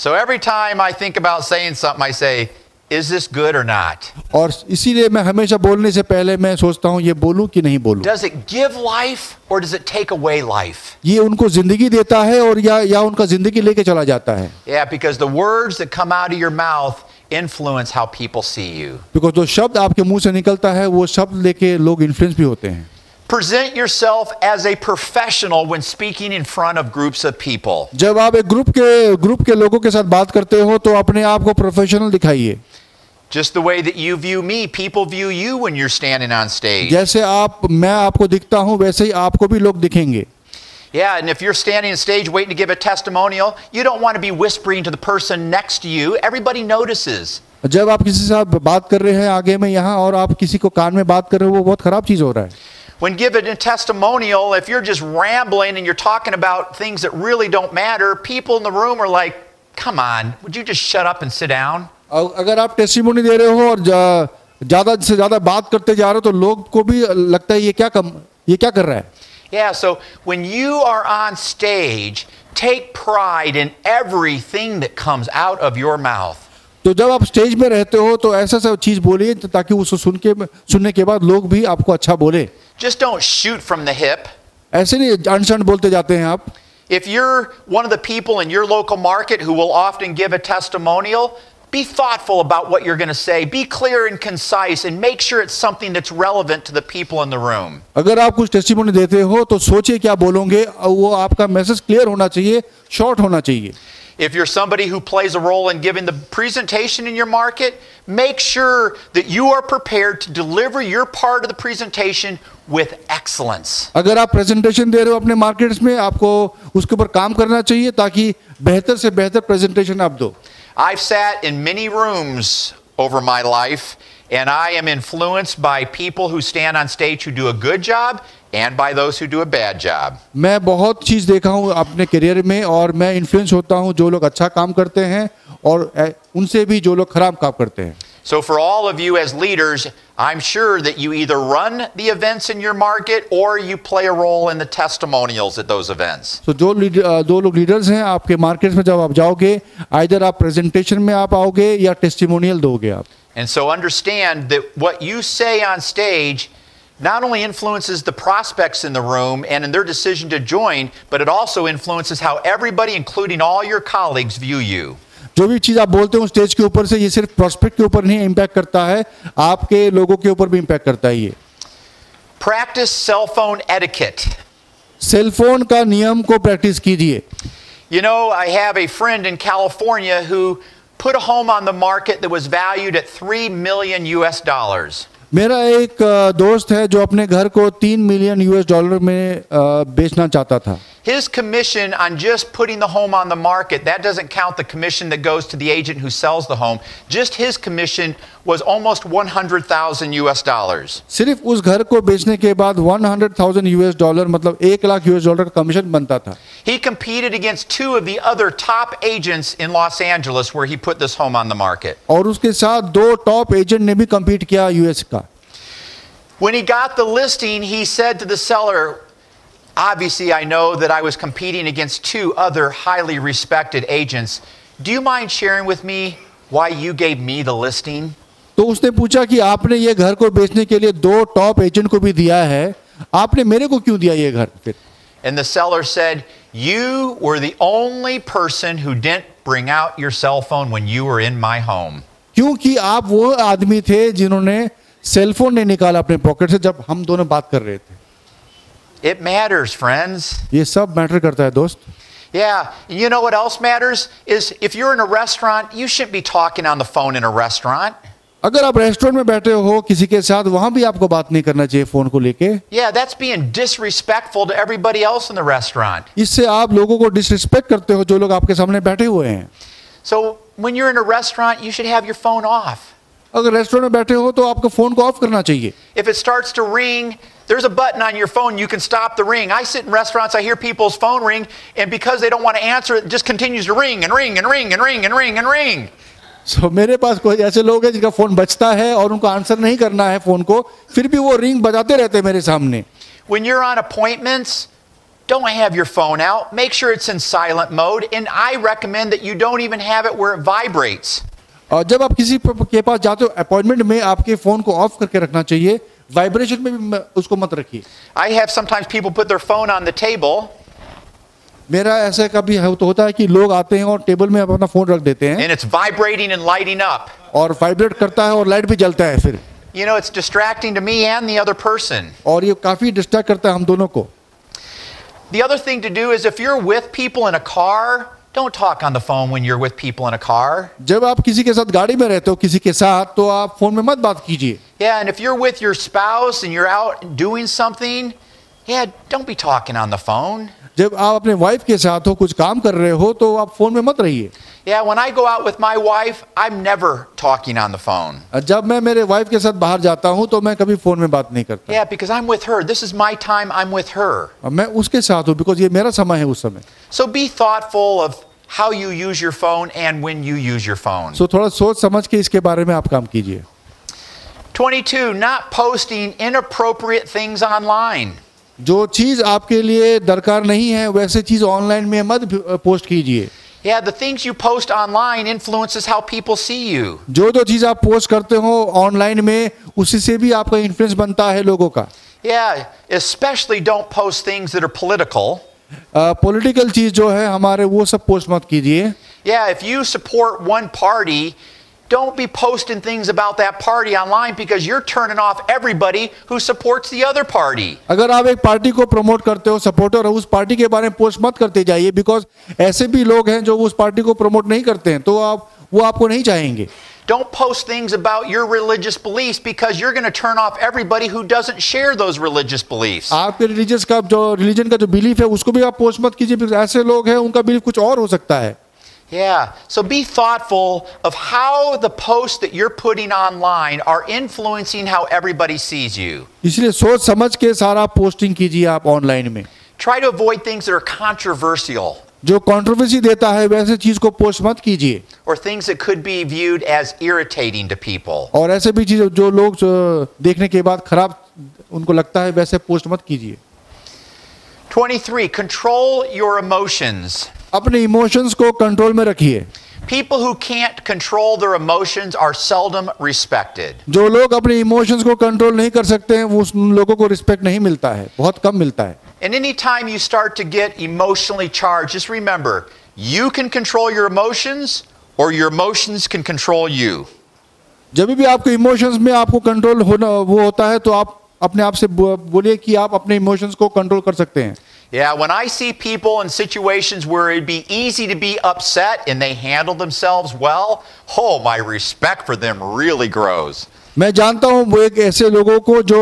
So every time I think about saying something, I say, "Is this good or not?" और इसीलिए मैं हमेशा बोलने से पहले मैं सोचता हूँ ये बोलूं कि नहीं बोलूं. Does it give life or does it take away life? ये उनको जिंदगी देता है और या उनका जिंदगी लेके चला जाता है. Yeah, because the words that come out of your mouth influence how people see you. Because जो शब्द आपके मुंह से निकलता है वो शब्द लेके लोग इन्फ्लुएंस भी होते हैं. Present yourself as a professional when speaking in front of groups of people. जब आप एक ग्रुप के लोगों के साथ बात करते हो तो अपने आप को प्रोफेशनल दिखाइए. Just the way that you view me, people view you when you're standing on stage. जैसे मैं आपको दिखता हूँ वैसे ही आपको भी लोग दिखेंगे. Yeah, and if you're standing on stage waiting to give a testimonial, you don't want to be whispering to the person next to you. Everybody notices. जब आप किसी से बात कर रहे हैं आगे में यहाँ और आप किसी को कान में बात कर रहे हो, वो बहुत खराब चीज हो रहा है. When giving a testimonial, if you're just rambling and you're talking about things that really don't matter, people in the room are like, "Come on, would you just shut up and sit down?" अगर आप testimony दे रहे हो और ज्यादा से ज्यादा बात करते जा रहे हो तो लोग को भी लगता है ये क्या कर रहा है. Yeah, so when you are on stage, take pride in everything that comes out of your mouth. तो जब आप स्टेज में रहते हो तो ऐसा सब चीज बोलिए ताकि उसको सुनने के बाद लोग भी आपको अच्छा बोले. Just don't shoot from the hip. ऐसे नहीं अनशन बोलते जाते हैं आप. If you're one of the people in your local market who will often give a testimonial, be thoughtful about what you're going to say. Be clear and concise and make sure it's something that's relevant to the people in the room. अगर आप कुछ testimony देते हो तो सोचिए क्या बोलोगे, वो आपका मैसेज क्लियर होना चाहिए, शॉर्ट होना चाहिए. If you're somebody who plays a role in giving the presentation in your market, make sure that you are prepared to deliver your part of the presentation with excellence. अगर आप presentation दे रहे हो अपने markets में, आपको उसके ऊपर काम करना चाहिए ताकि बेहतर से बेहतर प्रेजेंटेशन आप दो. I've sat in many rooms over my life, and I am influenced by people who stand on stage who do a good job and by those who do a bad job. मैं बहुत चीज़ देखा हूँ अपने career में, और मैं influence होता हूँ जो लोग अच्छा काम करते हैं और उनसे भी जो लोग खराब काम करते हैं. So for all of you as leaders, I'm sure that you either run the events in your market or you play a role in the testimonials at those events. तो दो लोग लीडर्स हैं आपके मार्केट में, जब आप जाओगे either आप प्रेजेंटेशन में आप आओगे या टेस्टिमोनियल दोगे आप. And so understand that what you say on stage not only influences the prospects in the room and in their decision to join, but it also influences how everybody, including all your colleagues, view you. जो भी चीज़ आप बोलते हो stage के ऊपर से, ये सिर्फ प्रोस्पेक्ट के ऊपर नहीं इम्पैक्ट करता है, आपके लोगों के ऊपर भी इम्पैक्ट करता है. ये Practice cell phone etiquette. Cellphone का नियम को प्रैक्टिस कीजिए. You know, I have a friend in California who put a home on the market that was valued at $3 million US. मेरा एक दोस्त है जो अपने घर को $3 मिलियन US में बेचना चाहता था. His commission on just putting the home on the market, that doesn't count the commission that goes to the agent who sells the home. Just his commission was almost $100,000 US. सिर्फ उस घर को बेचने के बाद $100,000 US, मतलब $1 lakh US का commission बनता था. He competed against two of the other top agents in Los Angeles where he put this home on the market. और उसके साथ दो टॉप एजेंट ने भी कम्पीट किया यूएस का. When he got the listing, he said to the seller, obviously I know that I was competing against two other highly respected agents. Do you mind sharing with me why you gave me the listing? तो उसने पूछा कि आपने ये घर को बेचने के लिए दो टॉप एजेंट को भी दिया है, आपने मेरे को क्यों दिया ये घर फिर? And the seller said, you were the only person who didn't bring out your cell phone when you were in my home. क्योंकि आप वो आदमी थे जिन्होंने सेलफोन नहीं निकाला अपने पॉकेट से जब हम दोनों बात कर रहे थे. It matters, friends. ये सब मैटर करता है दोस्त. Yeah, you know what else matters is if you're in a restaurant, you shouldn't be talking on the phone in a restaurant. अगर आप रेस्टोरेंट में बैठे हो किसी के साथ, वहां भी आपको बात नहीं करना चाहिए फोन को लेके. Yeah, that's being disrespectful to everybody else in the restaurant. इससे आप लोगों को डिसरिस्पेक्ट करते हो जो लोग आपके सामने बैठे हुए हैं. So when you're in a restaurant, you should have your phone off. अगर रेस्टोरेंट में बैठे हो तो आपको फोन को ऑफ करना चाहिए. If it starts to ring, there's a button on your phone, you can stop the ring. I sit in restaurants, I hear people's phone ring, and because they don't want to answer, it just continues to ring and ring and ring and ring and ring and ring. So मेरे पास कोई ऐसे लोग हैं जिनका phone बजता है और उनको आंसर नहीं करना है फोन को, फिर भी वो रिंग बजाते रहते हैं मेरे सामने. When you're on appointments, don't have your phone out. Make sure it's in silent mode, and I recommend that you don't even have it where it vibrates. और जब आप किसी के पास जाते हो अपॉइंटमेंट में, आपके फोन को ऑफ करके रखना चाहिए, वाइब्रेशन में भी उसको मत रखिए. I have sometimes people put their phone on the table. मेरा ऐसा कभी तो होता है कि लोग आते हैं और टेबल में अपना फोन रख देते हैं. And it's vibrating and lighting up. और वाइब्रेट करता है और लाइट भी जलता है फिर. You know, it's distracting to me and the other person. और ये काफी डिस्ट्रैक्ट करता है हम दोनों को. The other thing to do is if you're with people in a car, don't talk on the phone when you're with people in a car. जब आप किसी के साथ गाड़ी में रहते हो किसी के साथ, तो आप फोन में मत बात कीजिए. Yeah, and if you're with your spouse and you're out doing something, yeah, don't be talking on the phone. जब आप अपने वाइफ के साथ हो, कुछ काम कर रहे हो, तो आप फोन में मत रहिए. Yeah, when I go out with my wife, I'm never talking on the phone. जब मैं मेरे वाइफ के साथ बाहर जाता हूँ तो मैं कभी फोन में बात नहीं करता. Yeah, because I'm with her. This is my time. I'm with her. मैं उसके साथ हूँ बिकॉज ये मेरा समय है उस समय. So be thoughtful of how you use your phone and when you use your phone. So थोड़ा सोच समझ के इसके बारे में आप काम कीजिए. 22, not posting inappropriate things online. जो चीज आपके लिए दरकार नहीं है वैसे चीज ऑनलाइन में मत पोस्ट कीजिए. Yeah, the things you post online influences how people see you. जो चीज आप पोस्ट करते हो ऑनलाइन में, उसी से भी आपका इन्फ्लुएंस बनता है लोगों का. Yeah, especially don't post things that are political. Political चीज जो है हमारे, वो सब पोस्ट मत कीजिए. Yeah, if you support one party, Don't be posting things about that party online because you're turning off everybody who supports the other party. अगर आप एक पार्टी को प्रमोट करते हो, सपोर्टर हो, उस पार्टी के बारे में पोस्ट मत करते जाइए, बिकॉज ऐसे भी लोग हैं जो उस पार्टी को प्रमोट नहीं करते हैं, तो वो आपको नहीं चाहेंगे. Don't post things about your religious beliefs because you're going to turn off everybody who doesn't share those religious beliefs. आपके रिलीजन का जो बिलीफ है उसको भी आप पोस्ट मत कीजिए, because ऐसे लोग हैं उनका बिलीफ कुछ और हो सकता है. Yeah, so be thoughtful of how the posts that you're putting online are influencing how everybody sees you. इसलिए सोच समझ के सारा पोस्टिंग कीजिए आप ऑनलाइन में. Try to avoid things that are controversial जो कंट्रोवर्सी देता है वैसे चीज को पोस्ट मत कीजिए, or things that could be viewed as irritating to people. और ऐसे भी चीज जो लोग देखने के बाद खराब उनको लगता है वैसे पोस्ट मत कीजिए. 23, control your emotions. अपने इमोशंस को कंट्रोल में रखिए. People who can't control their emotions are seldom respected. जो लोग अपने इमोशंस को कंट्रोल नहीं कर सकते हैं वो उन लोगों को रिस्पेक्ट नहीं मिलता है, बहुत कम मिलता है. And anytime you start to get emotionally charged, just remember, you can control your emotions or your emotions can control you. जब भी आपके इमोशंस में आपको कंट्रोल होना वो होता है तो आप अपने आप से बोलिए कि आप अपने इमोशंस को कंट्रोल कर सकते हैं. Yeah, when I see people in situations where it'd be easy to be upset and they handle themselves well, oh, my respect for them really grows. मैं जानता हूँ वो एक ऐसे लोगों को जो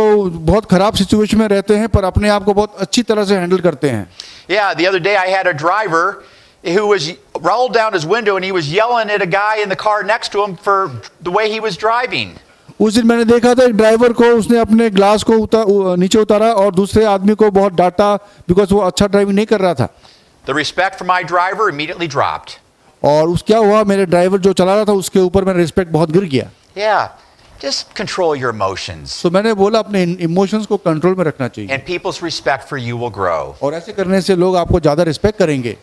बहुत खराब सिचुएशन में रहते हैं पर अपने आप को बहुत अच्छी तरह से हैंडल करते हैं. Yeah, the other day I had a driver who was rolled down his window and he was yelling at a guy in the car next to him for the way he was driving. उस दिन मैंने देखा था एक driver को, उसने अपने glass को नीचे उतारा और दूसरे आदमी को बहुत डांटा बिकॉज वो अच्छा ड्राइविंग नहीं कर रहा था. The respect for my driver immediately dropped. और क्या हुआ, मेरे ड्राइवर जो चला रहा था उसके ऊपर मेरा रिस्पेक्ट बहुत गिर गया. Yeah, just control your emotions. तो मैंने बोला अपने इमोशंस को कंट्रोल में रखना चाहिए. And people's respect for you will grow. और ऐसे करने से लोग आपको ज्यादा रिस्पेक्ट करेंगे.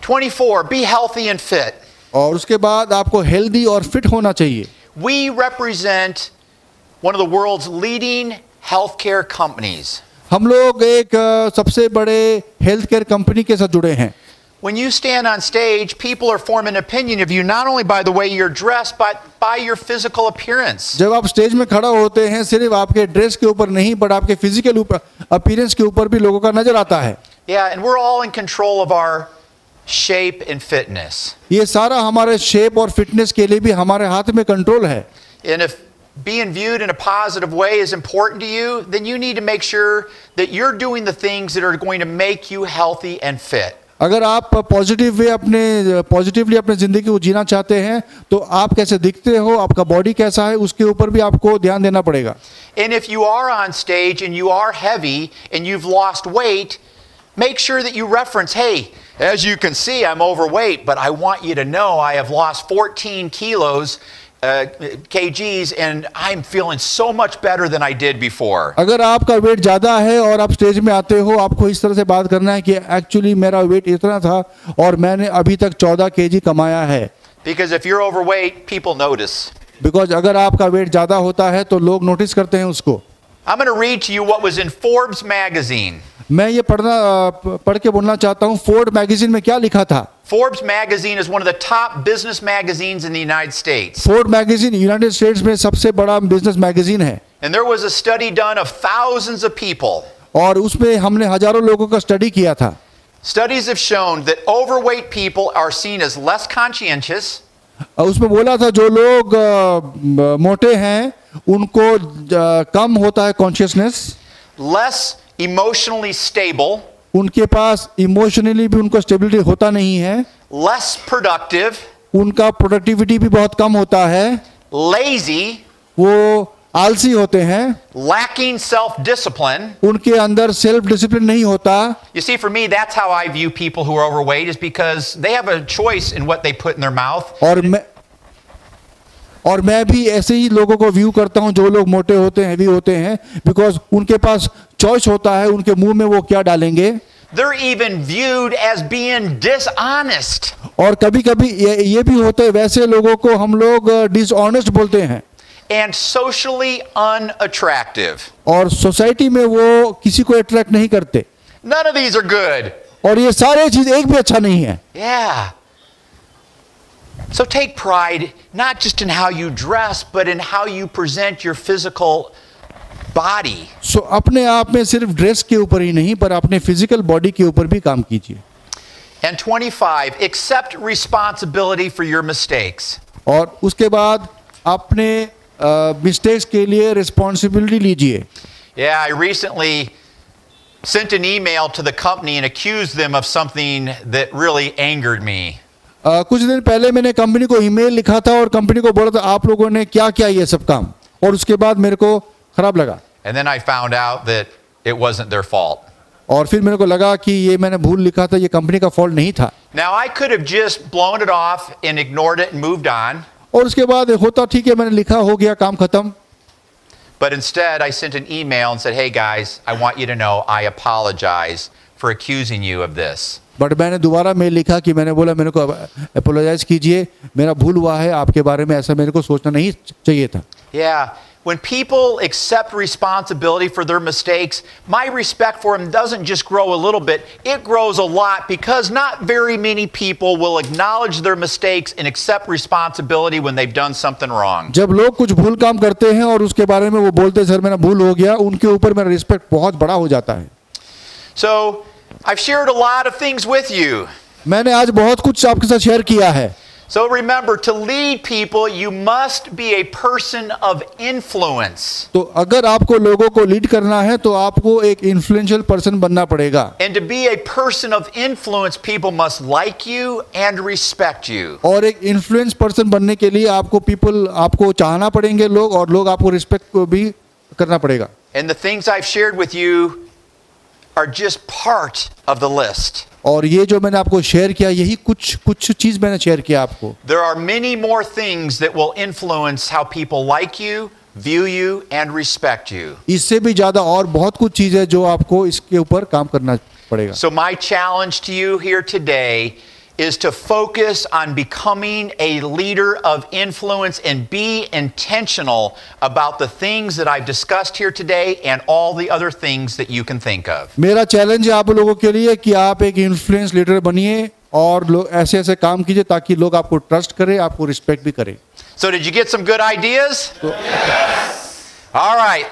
24, be healthy and fit. और उसके बाद आपको हेल्दी और फिट होना चाहिए. We represent one of the world's leading healthcare companies. हम लोग एक सबसे बड़े हेल्थ केयर कंपनी के साथ जुड़े हैं. When you stand on stage, people are forming an opinion of you not only by the way you're dressed, but by your physical appearance. जब आप स्टेज में खड़ा होते हैं सिर्फ आपके ड्रेस के ऊपर नहीं बट आपके फिजिकल अपीयरेंस के ऊपर भी लोगों का नजर आता है. Yeah, and we're all in control of our shape and fitness. ये सारा हमारे शेप और फिटनेस के लिए भी हमारे हाथ में कंट्रोल है. And if being viewed in a positive way is important to you, then you need to make sure that you're doing the things that are going to make you healthy and fit. अगर आप positively अपने जिंदगी को जीना चाहते हैं तो आप कैसे दिखते हो, आपका बॉडी कैसा है, उसके ऊपर भी आपको ध्यान देना पड़ेगा. And if you are on stage and you are heavy and you've lost weight, make sure that you reference, hey, as you can see, I'm overweight, but I want you to know I have lost 14 kgs and I'm feeling so much better than I did before. अगर आपका wait ज्यादा है और आप stage में आते हो, आपको इस तरह से बात करना है कि एक्चुअली मेरा वेट इतना था और मैंने अभी तक 14 kg कमाया है. Because if you're overweight, people notice. Because अगर आपका वेट ज्यादा होता है तो लोग नोटिस करते हैं उसको. I'm going to read to you what was in Forbes magazine. मैं ये पढ़ के बोलना चाहता हूँ फोर्ड मैगजीन में क्या लिखा था. Forbes magazine is one of the top business magazines in the United States. Ford magazine United states में सबसे बड़ा बिजनेस मैगजीन है. And there was a study done of thousands of people. और उसमें हमने हजारों लोगों का स्टडी किया था. Studies have shown that overweight people are seen as less conscientious. उसमें बोला था जो लोग मोटे हैं उनको कम होता है कॉन्शियसनेस. Less emotionally stable. उनके पास इमोशनली भी उनको स्टेबिलिटी होता नहीं है. Less productive. उनका प्रोडक्टिविटी भी बहुत कम होता है. Lazy. वो आलसी होते हैं. Lacking self-discipline. उनके अंदर सेल्फ डिसिप्लिन नहीं होता. You see, for me, that's how I view people who are overweight, is because they have a choice in what they put in their mouth. और मैं भी ऐसे ही लोगों को व्यू करता हूं जो लोग मोटे होते हैं, हैवी होते हैं, बिकॉज उनके पास चॉइस होता है उनके मुंह में वो क्या डालेंगे. They're even viewed as being dishonest. और कभी-कभी ये भी होता है वैसे लोगों को हम लोग डिसऑनेस्ट बोलते हैं. And socially unattractive. और सोसाइटी में वो किसी को अट्रैक्ट नहीं करते. None of these are good. और ये सारे चीज एक भी अच्छा नहीं है. Yeah. So take pride not just in how you dress, but in how you present your physical body. सो अपने आप में सिर्फ ड्रेस के ऊपर ही नहीं पर अपने फिजिकल बॉडी के ऊपर भी काम कीजिए. And 25, accept responsibility for your mistakes. और उसके बाद अपने मिस्टेक्स के लिए रिस्पॉन्सिबिलिटी लीजिए. Yeah, I recently sent an email to the company and accused them of something that really angered me. कुछ दिन पहले मैंने कंपनी को ईमेल लिखा था और कंपनी को बोला था आप लोगों ने क्या किया ये सब काम, और उसके बाद मेरे को खराब लगा. And then I found out that it wasn't their fault. और फिर मेरे को लगा कि ये मैंने भूल लिखा था, ये कंपनी का फॉल्ट नहीं था. Now I could have just blown it off and ignored it and moved on. और उसके बाद होता ठीक है, मैंने लिखा, हो गया, काम खत्म. But instead I sent an email and said, hey guys, I want you to know I apologize for accusing you of this. But मैंने दोबारा मेल लिखा कि मैंने बोला मेरे को अपोलोजाइज कीजिए, मेरा भूल हुआ है, आपके बारे में ऐसा मेरे को सोचना नहीं चाहिए था. Yeah, when people accept responsibility for their mistakes, my respect for them doesn't just grow a little bit, it grows a lot, because not very many people will acknowledge their mistakes and accept responsibility when they've done something wrong. जब लोग कुछ भूल काम करते हैं और उसके बारे में वो बोलते हैं सर मेरा भूल हो गया, उनके ऊपर मेरा रिस्पेक्ट बहुत बड़ा हो जाता है. So I've shared a lot of things with you. मैंने आज बहुत कुछ आपके साथ शेयर किया है. So remember, to lead people, you must be a person of influence. तो अगर आपको लोगों को लीड करना है तो आपको एक इन्फ्लुएंशियल पर्सन बनना पड़ेगा. And to be a person of influence, people must like you and respect you. और एक इन्फ्लुएंस पर्सन बनने के लिए आपको चाहना पड़ेंगे लोग, और लोग आपको रिस्पेक्ट भी करना पड़ेगा. And the things I've shared with you are just part of the list. और ये जो मैंने आपको शेयर किया, यही कुछ चीज मैंने शेयर किया आपको. There are many more things that will influence how people like you, view you, and respect you. इससे भी ज्यादा और बहुत कुछ चीज है जो आपको इसके ऊपर काम करना पड़ेगा. So my challenge to you here today is to focus on becoming a leader of influence and be intentional about the things that I've discussed here today and all the other things that you can think of. मेरा challenge है आप लोगों के लिए कि आप एक influence leader बनिए और लोग ऐसे काम कीजिए ताकि लोग आपको ट्रस्ट करें, आपको रिस्पेक्ट भी करें. So did you get some good ideas? Yes. All right.